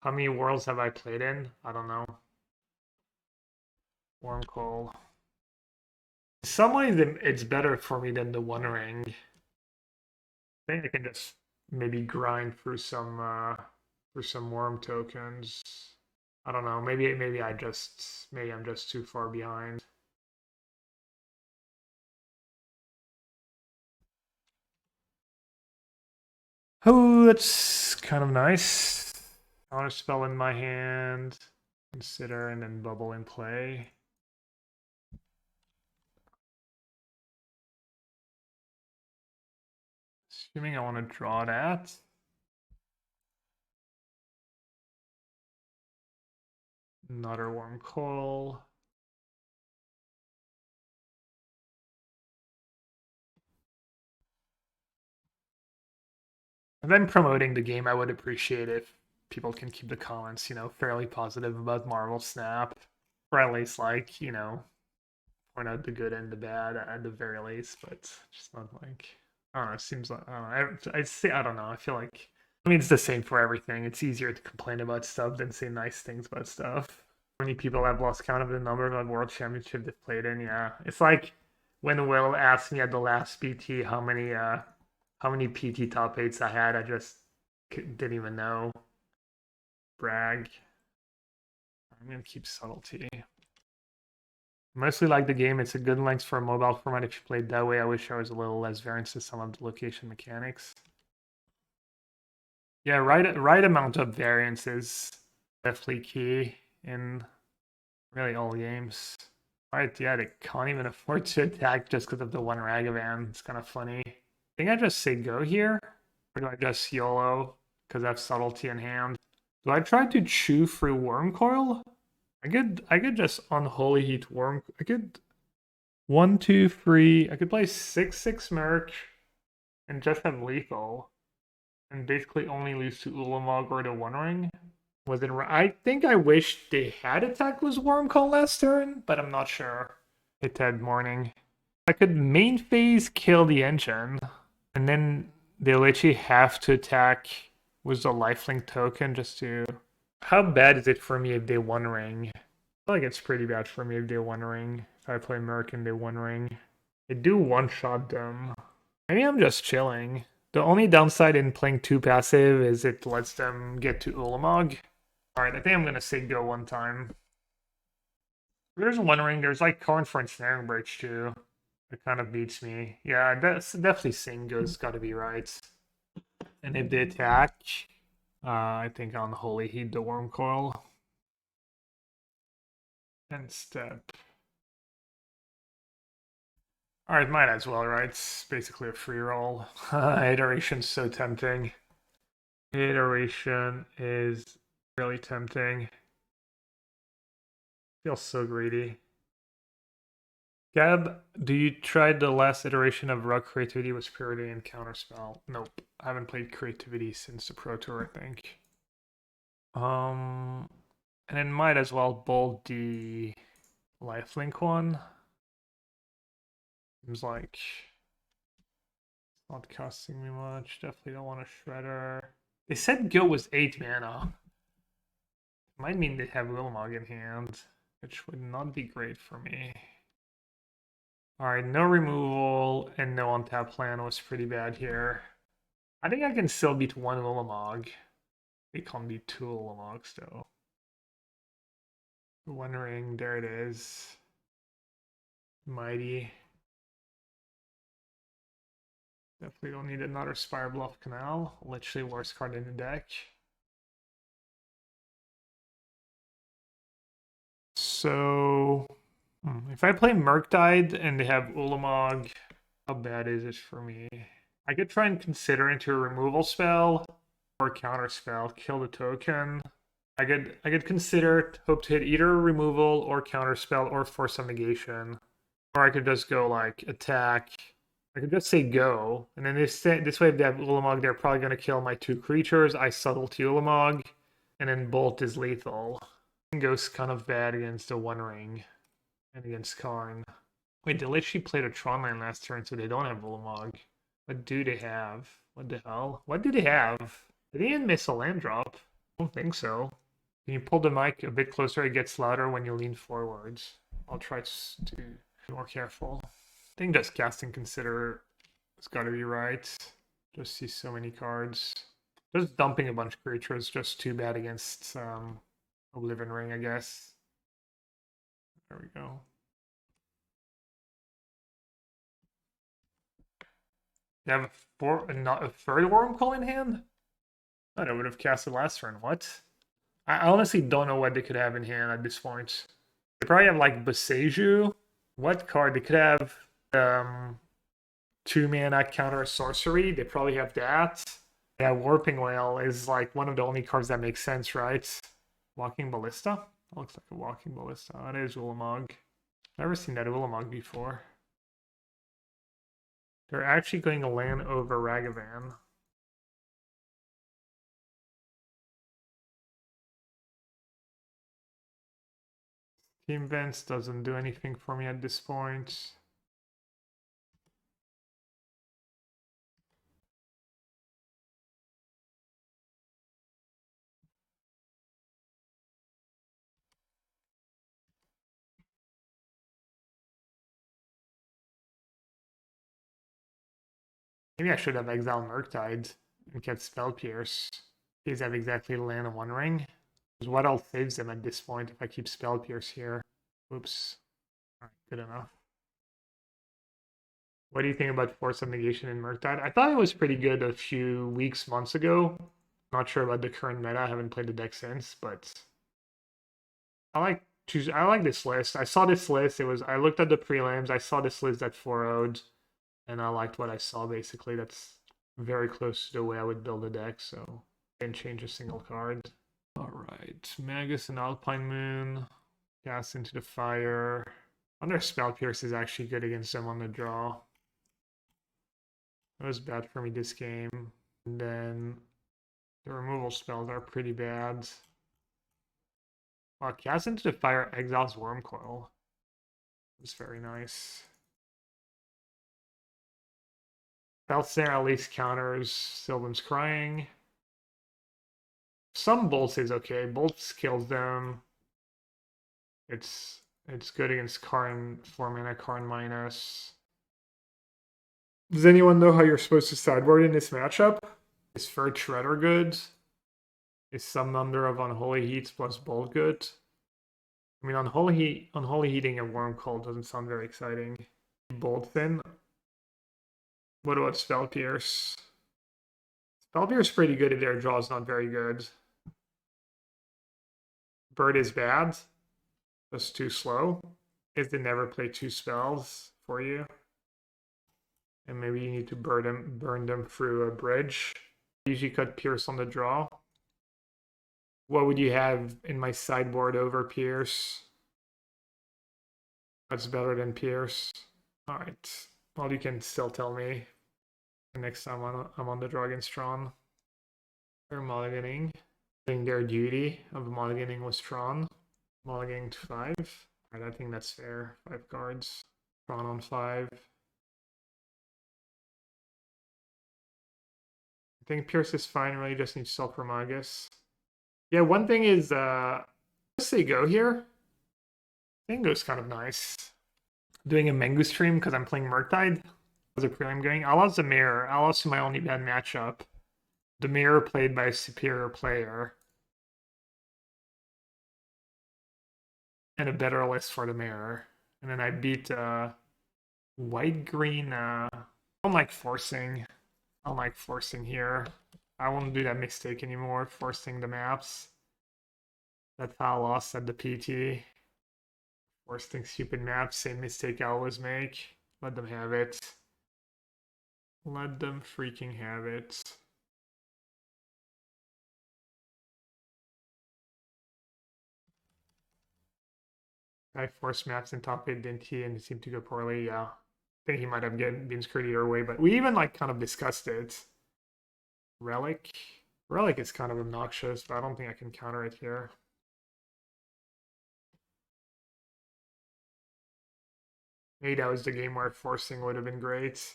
How many Worlds have I played in? I don't know. Warm Coal. In some ways, it's better for me than the One Ring. I think I can just maybe grind through some worm tokens. I don't know. Maybe I'm just too far behind. Oh, that's kind of nice. Counterspell in my hand. Consider, and then Bauble in play. Assuming I want to draw that. Another Warm Coal. And then promoting the game, I would appreciate if people can keep the comments, you know, fairly positive about Marvel Snap. Or at least, like, you know, point out the good and the bad at the very least, but just not like, I don't know, it seems like, I don't know, I don't know, I feel like, I mean, it's the same for everything. It's easier to complain about stuff than say nice things about stuff. How many people have lost count of the number of World Championship they've played in? Yeah, it's like when Will asked me at the last PT how many PT top 8s I had, I just didn't even know. Brag. I'm gonna keep Subtlety. Mostly like the game. It's a good length for a mobile format if you played that way. I wish there was a little less variance to some of the location mechanics. Yeah, right amount of variance is definitely key in really all games. Right, yeah, they can't even afford to attack just because of the one Ragavan. It's kind of funny. I think I just say go here, or do I just YOLO because I have Subtlety in hand? Do I try to chew through Worm Coil? I could just Unholy Heat Worm. I could 1, 2, 3. I could play 6/6 Merc. and just have lethal, and basically only lose to Ulamog or the One Ring. Was it? I think I wish they had attacked with Wormcoil last turn, but I'm not sure. It had Morning. I could main phase kill the engine, and then they literally have to attack with the lifelink token just to. How bad is it for me if they One Ring? I feel like it's pretty bad for me if they One Ring. If I play Merc and they One Ring, they do one shot them. Maybe I'm just chilling. The only downside in playing 2 passive is it lets them get to Ulamog. Alright, I think I'm gonna say go one time. There's One Ring, there's like Karn for Ensnaring Bridge too. It kind of beats me. Yeah, that's definitely Singo's gotta be right. And if they attack, I think Unholy Heat the Wormcoil. And step. Alright, might as well, right? It's basically a free roll. Iteration's so tempting. Iteration is really tempting. Feels so greedy. Gab, do you try the last iteration of Rug Creativity with Preordain and Counterspell? Nope. I haven't played Creativity since the Pro Tour, I think. And then might as well bolt the lifelink one. Seems like it's not costing me much. Definitely don't want a Shredder. They said Go was 8 mana. Might mean they have Wilmog in hand, which would not be great for me. Alright, no removal and no untap plan was pretty bad here. I think I can still beat one Wilmog. They can't beat 2 Wilmogs though. One Ring, there it is. Mighty. Definitely don't need another Spirebluff Canal. Literally worst card in the deck. So, if I play Murktide and they have Ulamog, how bad is it for me? I could try and consider into a removal spell or counterspell, kill the token. I could consider hope to hit either removal or counterspell or Force of Negation. Or I could just go like attack. I could just say go, and then this way if they have Ulamog, they're probably gonna kill my 2 creatures. I Subtlety Ulamog, and then Bolt is lethal. Goes kind of bad against the One Ring and against Karn. Wait, they literally played a Tron line last turn, so they don't have Ulamog. What do they have? What the hell? What do they have? Did they even miss a land drop? I don't think so. Can you pull the mic a bit closer? It gets louder when you lean forwards. I'll try to be more careful. I think just casting Consider has got to be right. Just see so many cards. Just dumping a bunch of creatures just too bad against Oblivion Ring, I guess. There we go. You have a third Wormcoil in hand? I would have cast it last turn. What? I honestly don't know what they could have in hand at this point. They probably have like Boseiju. What card? They could have 2 mana counter sorcery. They probably have that. Yeah, Warping Whale is like one of the only cards that makes sense, right? Walking Ballista? That looks like a Walking Ballista. That is Ulamog. Never seen that Ulamog before. They're actually going to land over Ragavan. Team Vents doesn't do anything for me at this point. Maybe I should have exiled Murktide and kept Spell Pierce. These have exactly land and One Ring. Because what else saves them at this point if I keep Spell Pierce here? Oops. Alright, good enough. What do you think about Force of Negation in Murktide? I thought it was pretty good a few weeks, months ago. Not sure about the current meta. I haven't played the deck since, but I like this list. I saw this list. I looked at the prelims. I saw this list that 4-0'd, and I liked what I saw. Basically, that's very close to the way I would build a deck. So I didn't change a single card. All right, Magus and Alpine Moon. Cast into the fire. I wonder if Spell Pierce is actually good against them on the draw. That was bad for me this game. And then the removal spells are pretty bad. Wow, cast into the fire, exiles Wormcoil. It's very nice. Spell Snare at least counters Sylvan's Crying. Some Bolts is okay. Bolts kills them. It's good against Karn 4 mana, Karn minus. Does anyone know how you're supposed to sideboard in this matchup? Is Fur Shredder good? Is some number of Unholy Heats plus Bolt good? I mean, Unholy Heating a Wormcoil doesn't sound very exciting. Bolt Thin. What about Spell Pierce? Spell Pierce is pretty good if their draw is not very good. Bird is bad. Just too slow. If they never play 2 spells for you. And maybe you need to burn them through a bridge. Usually cut Pierce on the draw. What would you have in my sideboard over Pierce? That's better than Pierce. Alright. Well, you can still tell me next time I'm on the draw against Tron. They're mulliganing. Doing their duty of mulliganing with Tron. Mulliganing to 5. Alright, I think that's fair. 5 cards. Tron on 5. I think Pierce is fine, really just needs Selchromagus. Yeah, one thing is, let's say go here. Mango's kind of nice. Doing a Mango stream because I'm playing Murktide. How's a prelim going? I lost the mirror. I lost my only bad matchup. The mirror played by a superior player. And a better list for the mirror. And then I beat white-green. I don't like forcing. I don't like forcing here. I won't do that mistake anymore, forcing the maps. That's how I lost at the PT. Forcing stupid maps, same mistake I always make. Let them have it. Let them freaking have it. I forced maps in top 8, didn't he? And it seemed to go poorly, yeah. I think he might have been screwed either way, but we even like kind of discussed it. Relic is kind of obnoxious, but I don't think I can counter it here. Maybe that was the game where forcing would have been great.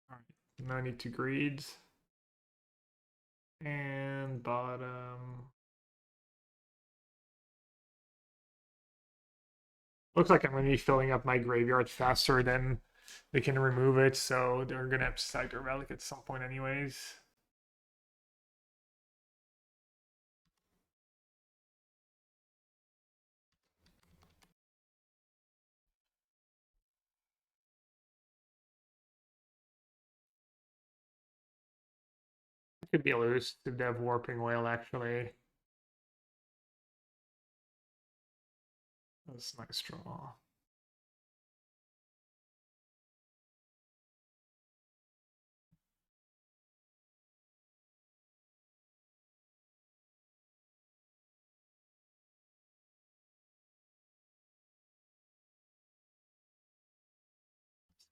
Alright, no need to greed. And bottom. Looks like I'm going to be filling up my graveyard faster than they can remove it, so they're going to have to sack their relic at some point anyways. Could be loose if they have Warping Whale, actually. That's a nice draw.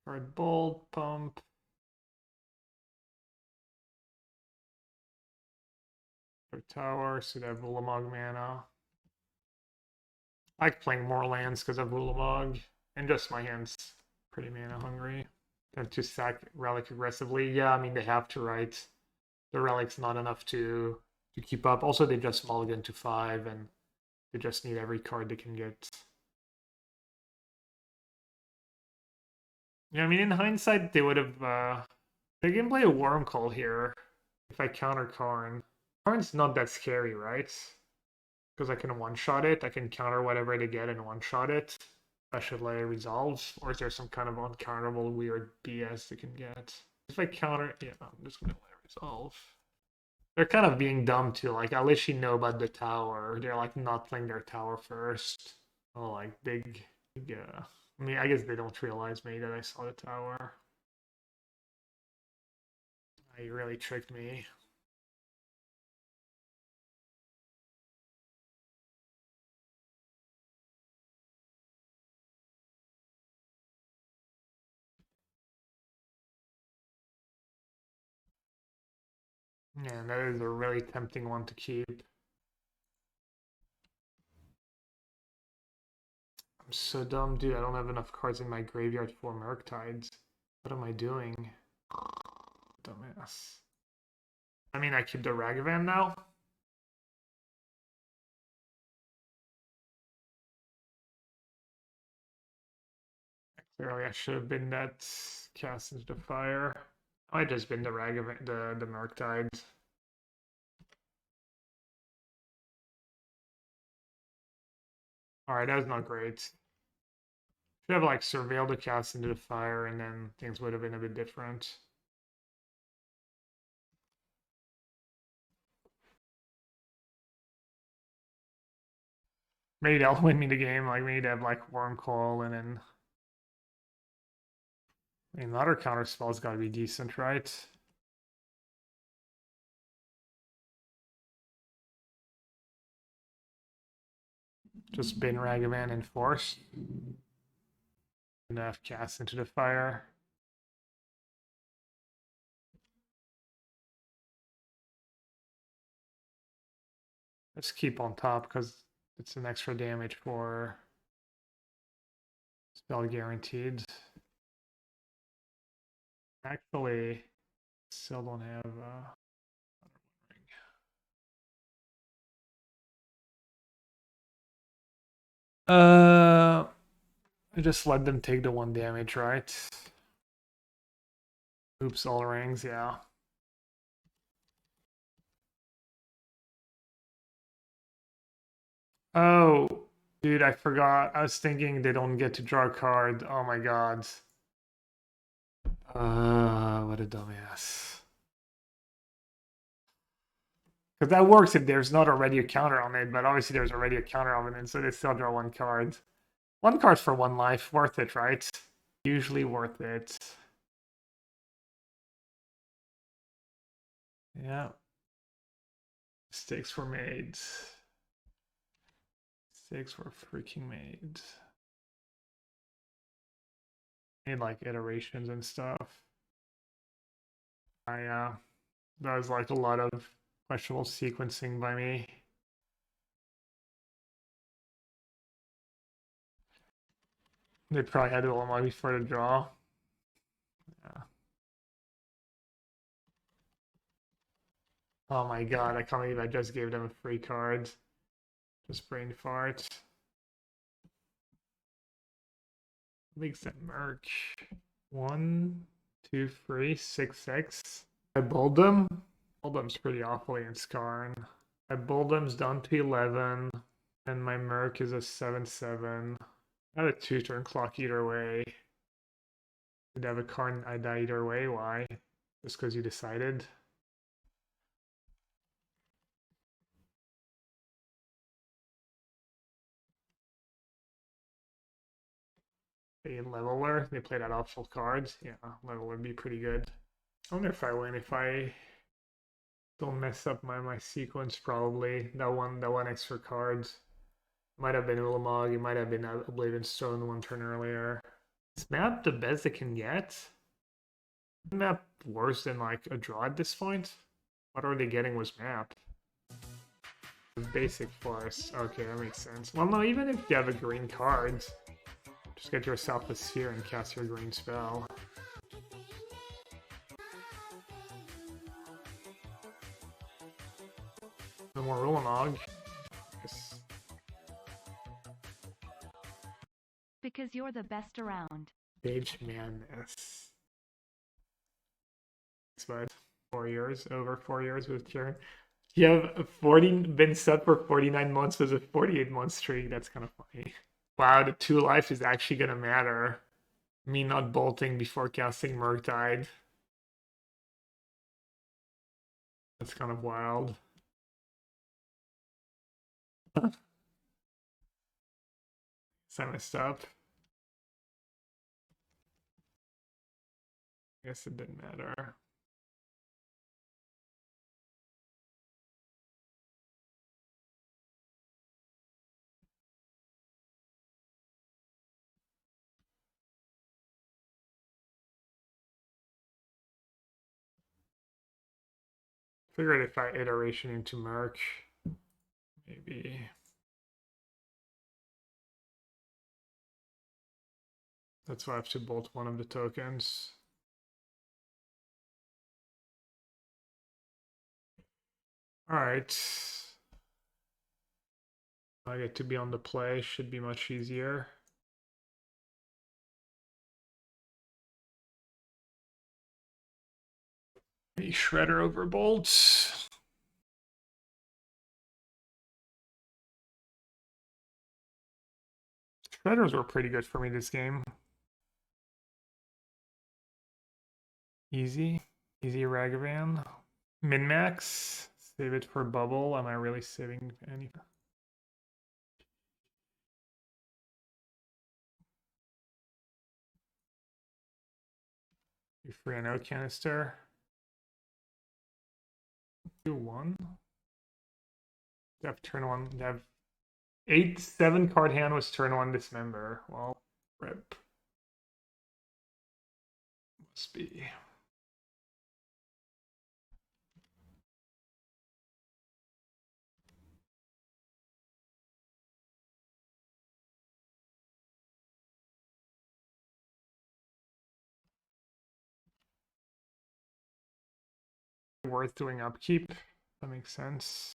Hard Bolt, Pump. Their tower, so they have Ulamog mana. I like playing more lands because of Ulamog, and just my hand's pretty mana hungry. Tend to sack Relic aggressively. Yeah, I mean, they have to, right? The Relic's not enough to keep up. Also, they just mulligan to 5, and they just need every card they can get. Yeah, I mean, in hindsight, they would have... they can play a Wormcoil here if I counter Karn. Karn's not that scary, right? Because I can one-shot it. I can counter whatever they get and one-shot it. I should let it resolve. Or is there some kind of uncounterable weird BS they can get? If I counter... yeah, I'm just going to let it resolve. They're kind of being dumb too. Like, I'll let you know about the tower. They're like not playing their tower first. Oh, like big I mean, I guess they don't realize maybe that I saw the tower. You really tricked me. Yeah, that is a really tempting one to keep. I'm so dumb, dude. I don't have enough cards in my graveyard for Murktides. What am I doing? Dumbass. I mean, I keep the Ragavan now. Clearly, I should have been that cast into the fire. I just been the Ragavan, the Murktides. Alright, that was not great. Should have like surveilled the cast into the fire, and then things would have been a bit different. Maybe that'll win me the game. Like maybe to have like Worm Call, and then I mean, the other counterspell's got to be decent, right? Just bin Ragavan and Force. Enough cast into the fire. Let's keep on top because it's an extra damage for spell guaranteed. Actually, still don't have I just let them take the 1 damage, right? Oops, all rings, yeah. Oh, dude, I forgot. I was thinking they don't get to draw a card. Oh my god. What a dumbass. Because that works if there's not already a counter on it, but obviously there's already a counter on it, so they still draw 1 card. 1 card for 1 life, worth it, right? Usually worth it. Yeah. Mistakes were made. Mistakes were freaking made. Made like iterations and stuff. That was like a lot of questionable sequencing by me. They probably had to Ulamog before the draw. Yeah. Oh my god, I can't believe I just gave them a free card. Just brain fart. Makes that Merc. 1, 2, 3, 6, 6. I bulled them. Them's pretty awfully in Skarn. My Bulldom's down to 11, and my Merc is a 7/7. I had a 2-turn clock either way. You'd have a card I die either way. Why? Just because you decided? A Leveler. They play that awful card. Yeah, Leveler would be pretty good. I wonder if I win if I don't mess up my sequence. Probably that one extra card might have been Ulamog. It might have been Oblivion Stone 1 turn earlier. Is map the best it can get? Map worse than like a draw at this point? What are they getting was map? Basic force. Okay, that makes sense. Well, no, even if you have a green card, just get yourself a sphere and cast your green spell. No more Ulamog. Yes. Because you're the best around. Stage madness. But 4 years, over 4 years with Kieran. You have been set for 49 months with a 48-month streak. That's kind of funny. Wow, the 2 life is actually gonna matter. Me not bolting before casting Murktide. That's kind of wild. So I messed up. I guess it didn't matter. Figured if I iteration into Merc, maybe. That's why I have to bolt one of the tokens. Alright. I get to be on the play, should be much easier. A Shredder over bolts. Shredders were pretty good for me this game. Easy Ragavan. Min-max. Save it for bubble. Am I really saving any? You free an out canister. 2-1. They have turn 1. They have 8-7 card hand was turn 1 dismember. Well, rip. Must be. Worth doing upkeep. That makes sense.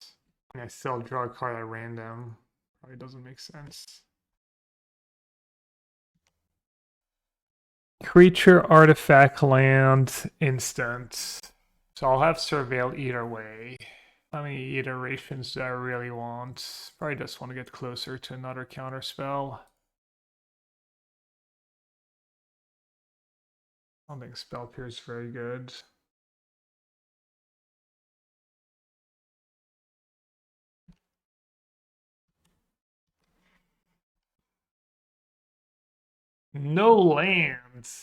And I still draw a card at random. Probably doesn't make sense. Creature, artifact, land, instant. So I'll have Surveil either way. How many iterations do I really want? Probably just want to get closer to another counterspell. I don't think Spell Pierce is very good. No lands.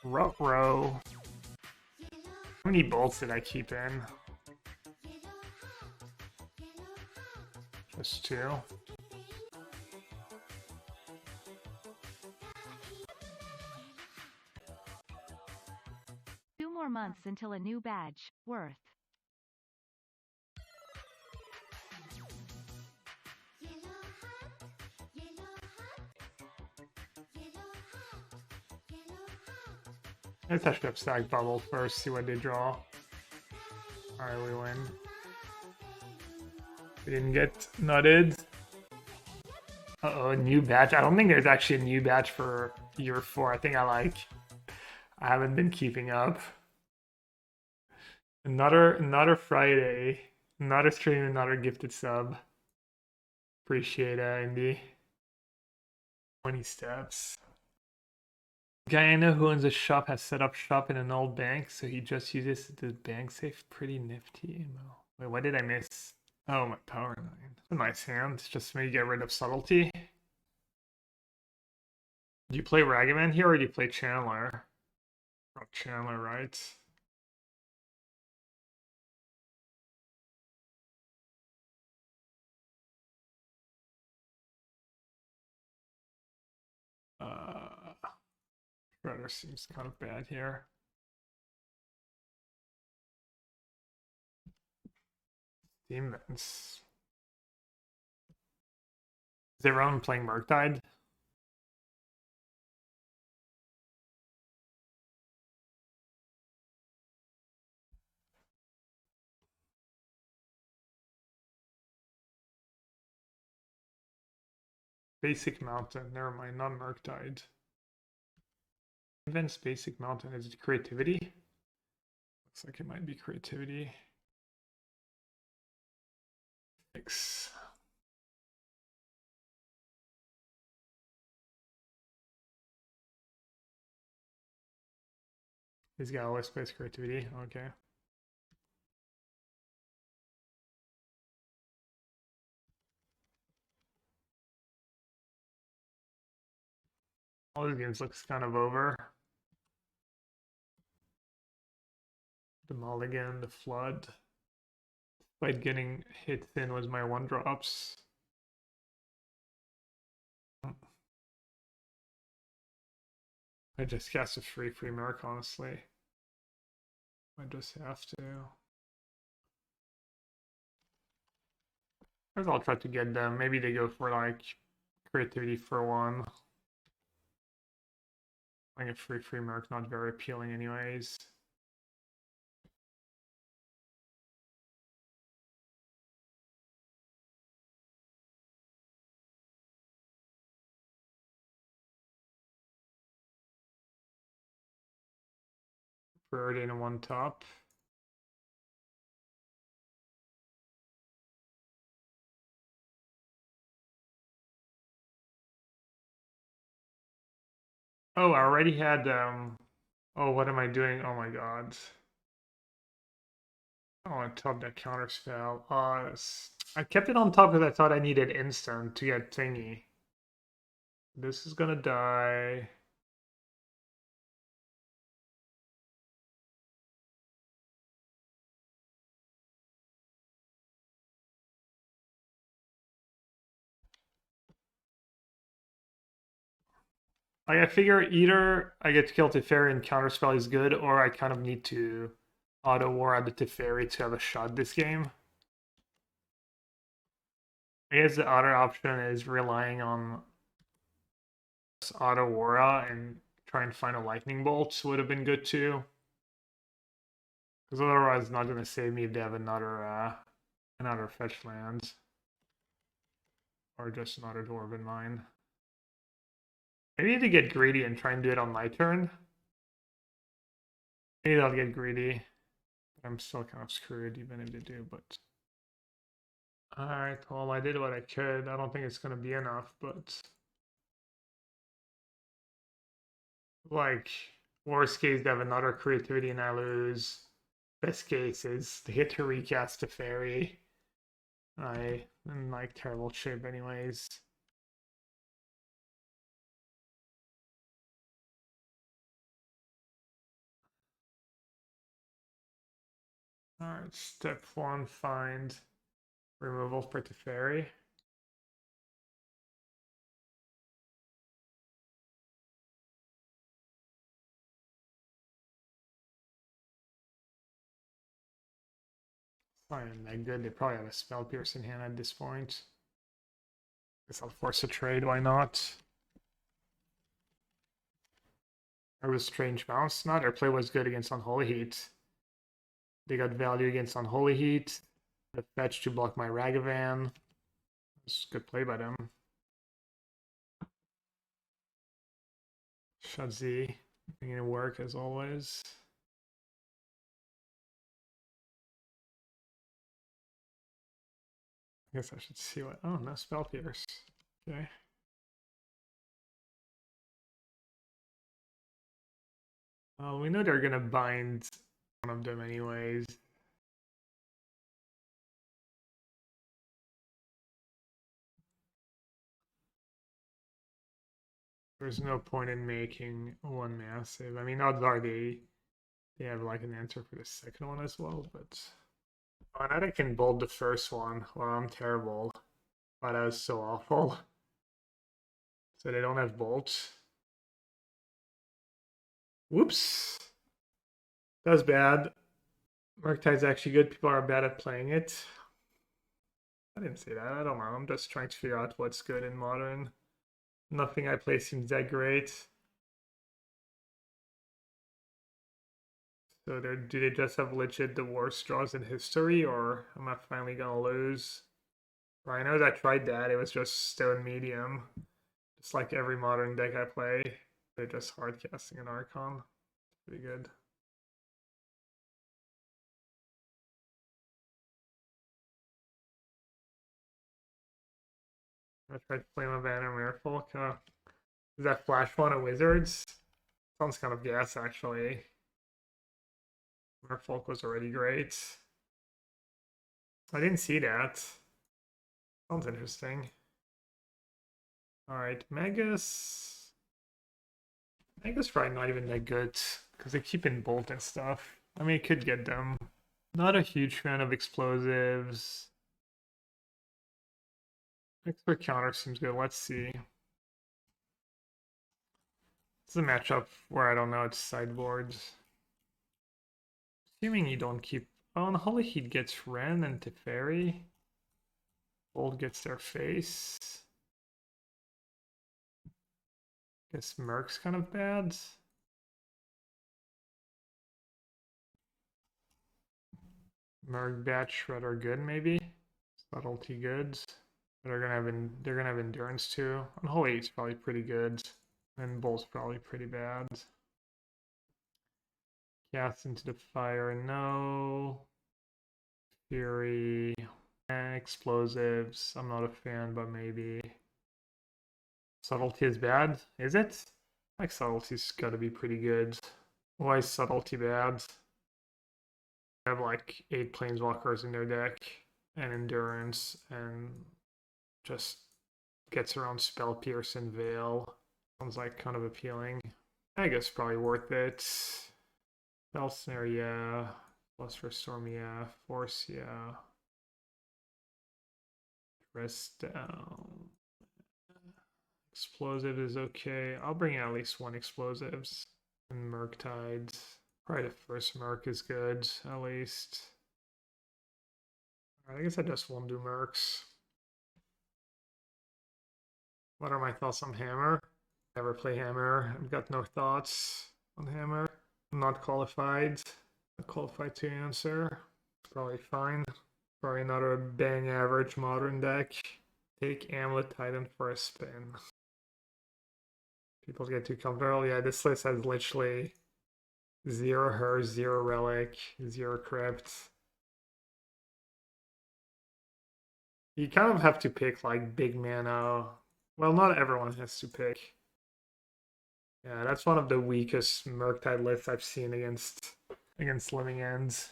Ruh-roh. How many bolts did I keep in? Just 2. 2 more months until a new badge. Worth. Let's actually up stack bubble first, see what they draw. Alright, we win. We didn't get nutted. Uh-oh, new batch. I don't think there's actually a new batch for year 4. I think I haven't been keeping up. Another Friday. Another stream, another gifted sub. Appreciate it, Indy. 20 steps. Guy I know who owns a shop has set up shop in an old bank, so he just uses the bank safe. Pretty nifty. Wait, what did I miss? Oh, my power 9. That's a nice hand. Just maybe get rid of subtlety. Do you play Ragavan here or do you play Chandler? Oh, Chandler, right? Shredder seems kind of bad here. Steam Vents. Is everyone playing Murktide? Basic Mountain. Never mind, not Murktide. Events Basic Mountain. Is it creativity? Looks like it might be creativity. Thanks. He's got always plays creativity. Okay. All these games looks kind of over. The Mulligan, the Flood. Despite getting hit thin was my 1-drops. I just cast a free Merc, honestly. I just have to. I guess I'll try to get them. Maybe they go for like creativity for one. Like a free Merc, not very appealing anyways. Preordain on one top. Oh, I already had oh, what am I doing? Oh my god. Oh, on top that counterspell. I kept it on top because I thought I needed instant to get thingy. This is gonna die. Like, I figure either I get to kill Teferi and counterspell is good, or I kind of need to Otawara the Teferi to have a shot this game. I guess the other option is relying on Otawara and try and find a lightning bolt would have been good too. Because otherwise it's not going to save me if they have another fetch land. Or just another Dwarven Mine. I need to get greedy and try and do it on my turn. Maybe I'll get greedy. I'm still kind of screwed even if they do, but... Alright, well, I did what I could. I don't think it's going to be enough, but... Like, worst case, they have another creativity and I lose. Best case is they get to recast a fairy. I'm in like terrible shape anyways. Alright, step 1, find removal for Teferi. Not even that good. They probably have a Spell Pierce in hand at this point. Guess I'll force a trade, why not? There was Strange Bounce. Not their play was good against Unholy Heat. They got value against Unholy Heat. The fetch to block my Ragavan. It's a good play by them. Shadzi making it work as always. I guess I should see what. Oh, no Spell Pierce. Okay. We know they're gonna bind one of them anyways. There's no point in making one massive. I mean, odds are they have like an answer for the second one as well, but oh, now they can bolt the first one. Well, I'm terrible. But that was so awful. So they don't have bolts. Whoops. That was bad. Murktide's actually good. People are bad at playing it. I didn't say that. I don't know. I'm just trying to figure out what's good in Modern. Nothing I play seems that great. So do they just have legit the worst draws in history, or am I finally gonna lose? Rhinos, I tried that. It was just Stone Medium. Just like every Modern deck I play. They're just hard casting an Archon. Pretty good. I tried Flame of Banner Merfolk. Is that Flash one of Wizards? Sounds kind of gas, actually. Merfolk was already great. I didn't see that. Sounds interesting. Alright, Magus. Magus probably not even that good, because they keep in Bolt and stuff. I mean, it could get them. Not a huge fan of explosives. Expert counter seems good. Let's see. It's a matchup where I don't know its sideboards. Assuming you don't keep... Oh, Unholy Heat gets Ren and Teferi. Bold gets their face. Guess Merc's kind of bad. Merc bad, Shredder good maybe. Subtlety good. They're gonna have endurance too. Unholy Heat's probably pretty good. And Bull's probably pretty bad. Cast into the fire, no. Fury. Explosives. I'm not a fan, but maybe. Subtlety is bad, is it? Like Subtlety's gotta be pretty good. Why is Subtlety bad? They have like 8 planeswalkers in their deck and endurance and just gets around Spell Pierce and Veil. Sounds like kind of appealing. I guess probably worth it. Spell Snare, yeah. Luster Storm, yeah. Force, yeah. Rest down. Explosive is okay. I'll bring at least 1 explosives. And Murktide. Probably the first Merc is good, at least. Alright, I guess I just won't do Mercs. What are my thoughts on Hammer? Never play Hammer. I've got no thoughts on Hammer. I'm not qualified. Not qualified to answer. Probably fine. Probably another bang average modern deck. Take Amulet Titan for a spin. People get too comfortable. Yeah, this list has literally 0 Her, 0 Relic, 0 Crypt. You kind of have to pick like big mana. Well, not everyone has to pick. Yeah, that's one of the weakest Murktide lists I've seen against Living Ends.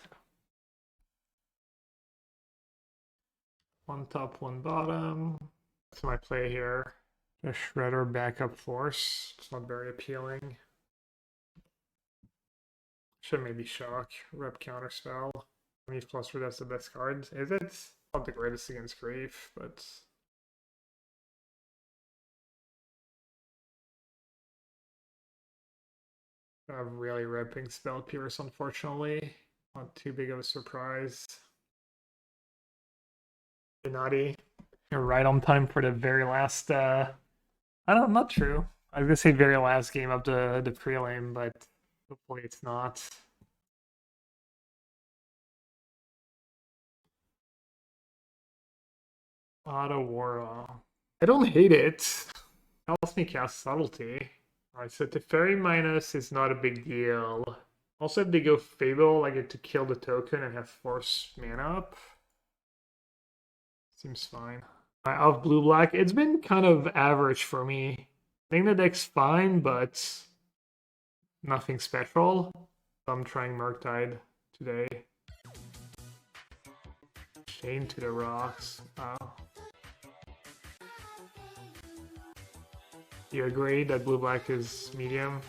1 top, 1 bottom. That's my play here. A Shredder backup Force. It's not very appealing. Should maybe Shock. Rep Counterspell. Grief Cluster, that's the best card. Is it? Not the greatest against Grief, but... I'm really repping Spell Pierce, unfortunately. Not too big of a surprise. Naughty. You're right on time for the very last, not true. I was gonna say very last game of the prelim, but hopefully it's not. Otawara. I don't hate it. Helps me cast Subtlety. Alright, so Teferi minus is not a big deal. Also, if they go Fable, I get to kill the token and have Force mana up. Seems fine. Of blue-black, it's been kind of average for me. I think the deck's fine, but nothing special. So I'm trying Murktide today. Chain to the rocks. Wow. You agree that blue-black is medium?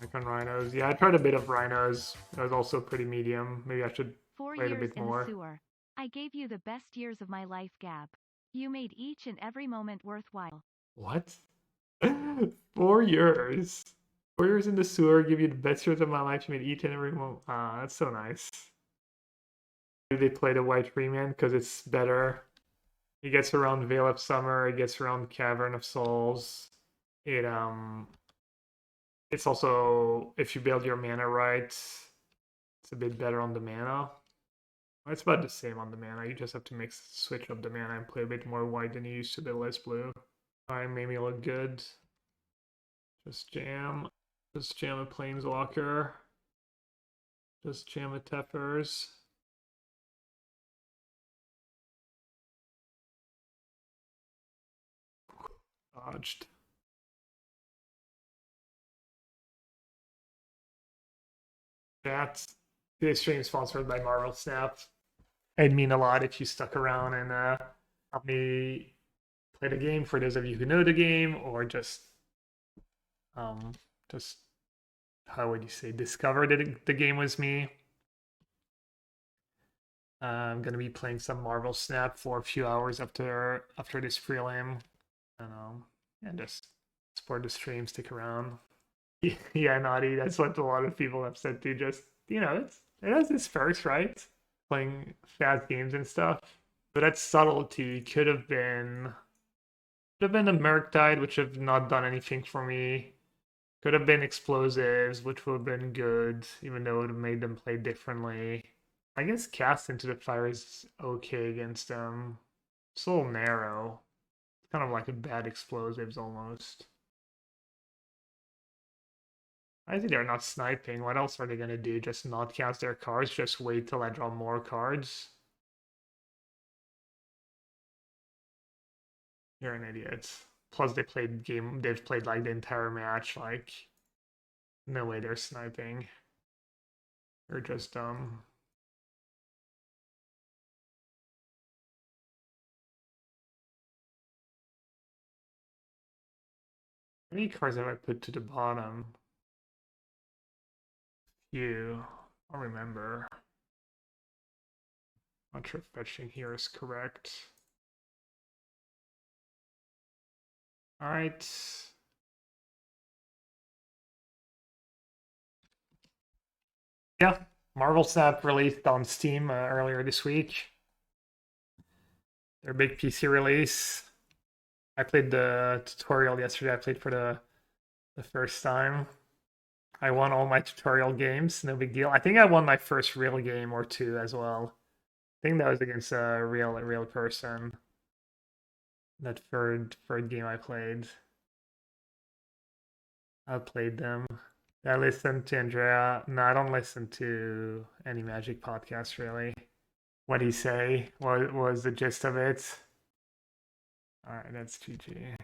Like on Rhinos. Yeah, I tried a bit of Rhinos. It was also pretty medium. Maybe I should 4 play it a years bit in more. the sewer. I gave you the best years of my life, Gab. You made each and every moment worthwhile. What? 4 years. 4 years in the sewer, give you the best years of my life. You made each and every moment. Ah, that's so nice. Do they play the White Freeman? Because it's better. It gets around Veil of Summer. It gets around Cavern of Souls. It's also, if you build your mana right, it's a bit better on the mana. It's about the same on the mana. You just have to switch up the mana and play a bit more white than you used to, a bit less blue. Alright, made me look good. Just jam. Just jam a Planeswalker. Just jam a Tefers. Dodged. That's today's stream sponsored by Marvel Snap. It'd mean a lot if you stuck around and helped me play the game, for those of you who know the game, or just how would you say, discover that the game was me. I'm gonna be playing some Marvel Snap for a few hours after this prelim, and just support the stream, stick around. Yeah, naughty. That's what a lot of people have said too. Just, it's it has its perks, right? Playing fast games and stuff. But that subtlety could have been the Murktide, which have not done anything for me. Could have been explosives, which would have been good, even though it would have made them play differently. I guess cast into the fire is okay against them. It's a little narrow. It's kind of like a bad explosives almost. I think they're not sniping. What else are they gonna do? Just not cast their cards? Just wait till I draw more cards? You're an idiot. Plus they've played like the entire match, like no way they're sniping. They're just dumb. How many cards have I put to the bottom? Few. I'll remember. Not sure if fetching here is correct. Alright. Yeah, Marvel Snap released on Steam earlier this week. Their big PC release. I played the tutorial yesterday. I played for the first time. I won all my tutorial games, no big deal. I think I won my first real game or two as well. I think that was against a real person. That third game I played. I played them. I listened to Andrea. No, I don't listen to any Magic podcast really. What did he say? What was the gist of it? Alright, that's GG.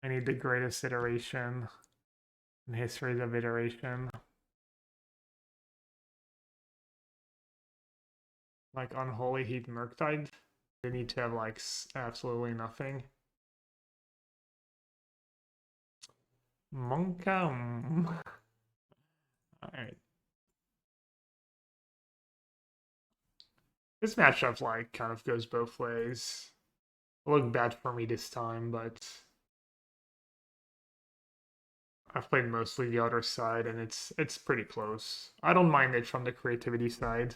I need the greatest iteration in history of iteration. Like Unholy Heat Murktide. They need to have like absolutely nothing. Monka. Alright. This matchup like kind of goes both ways. It looked bad for me this time, but I've played mostly the other side and it's pretty close. I don't mind it from the creativity side.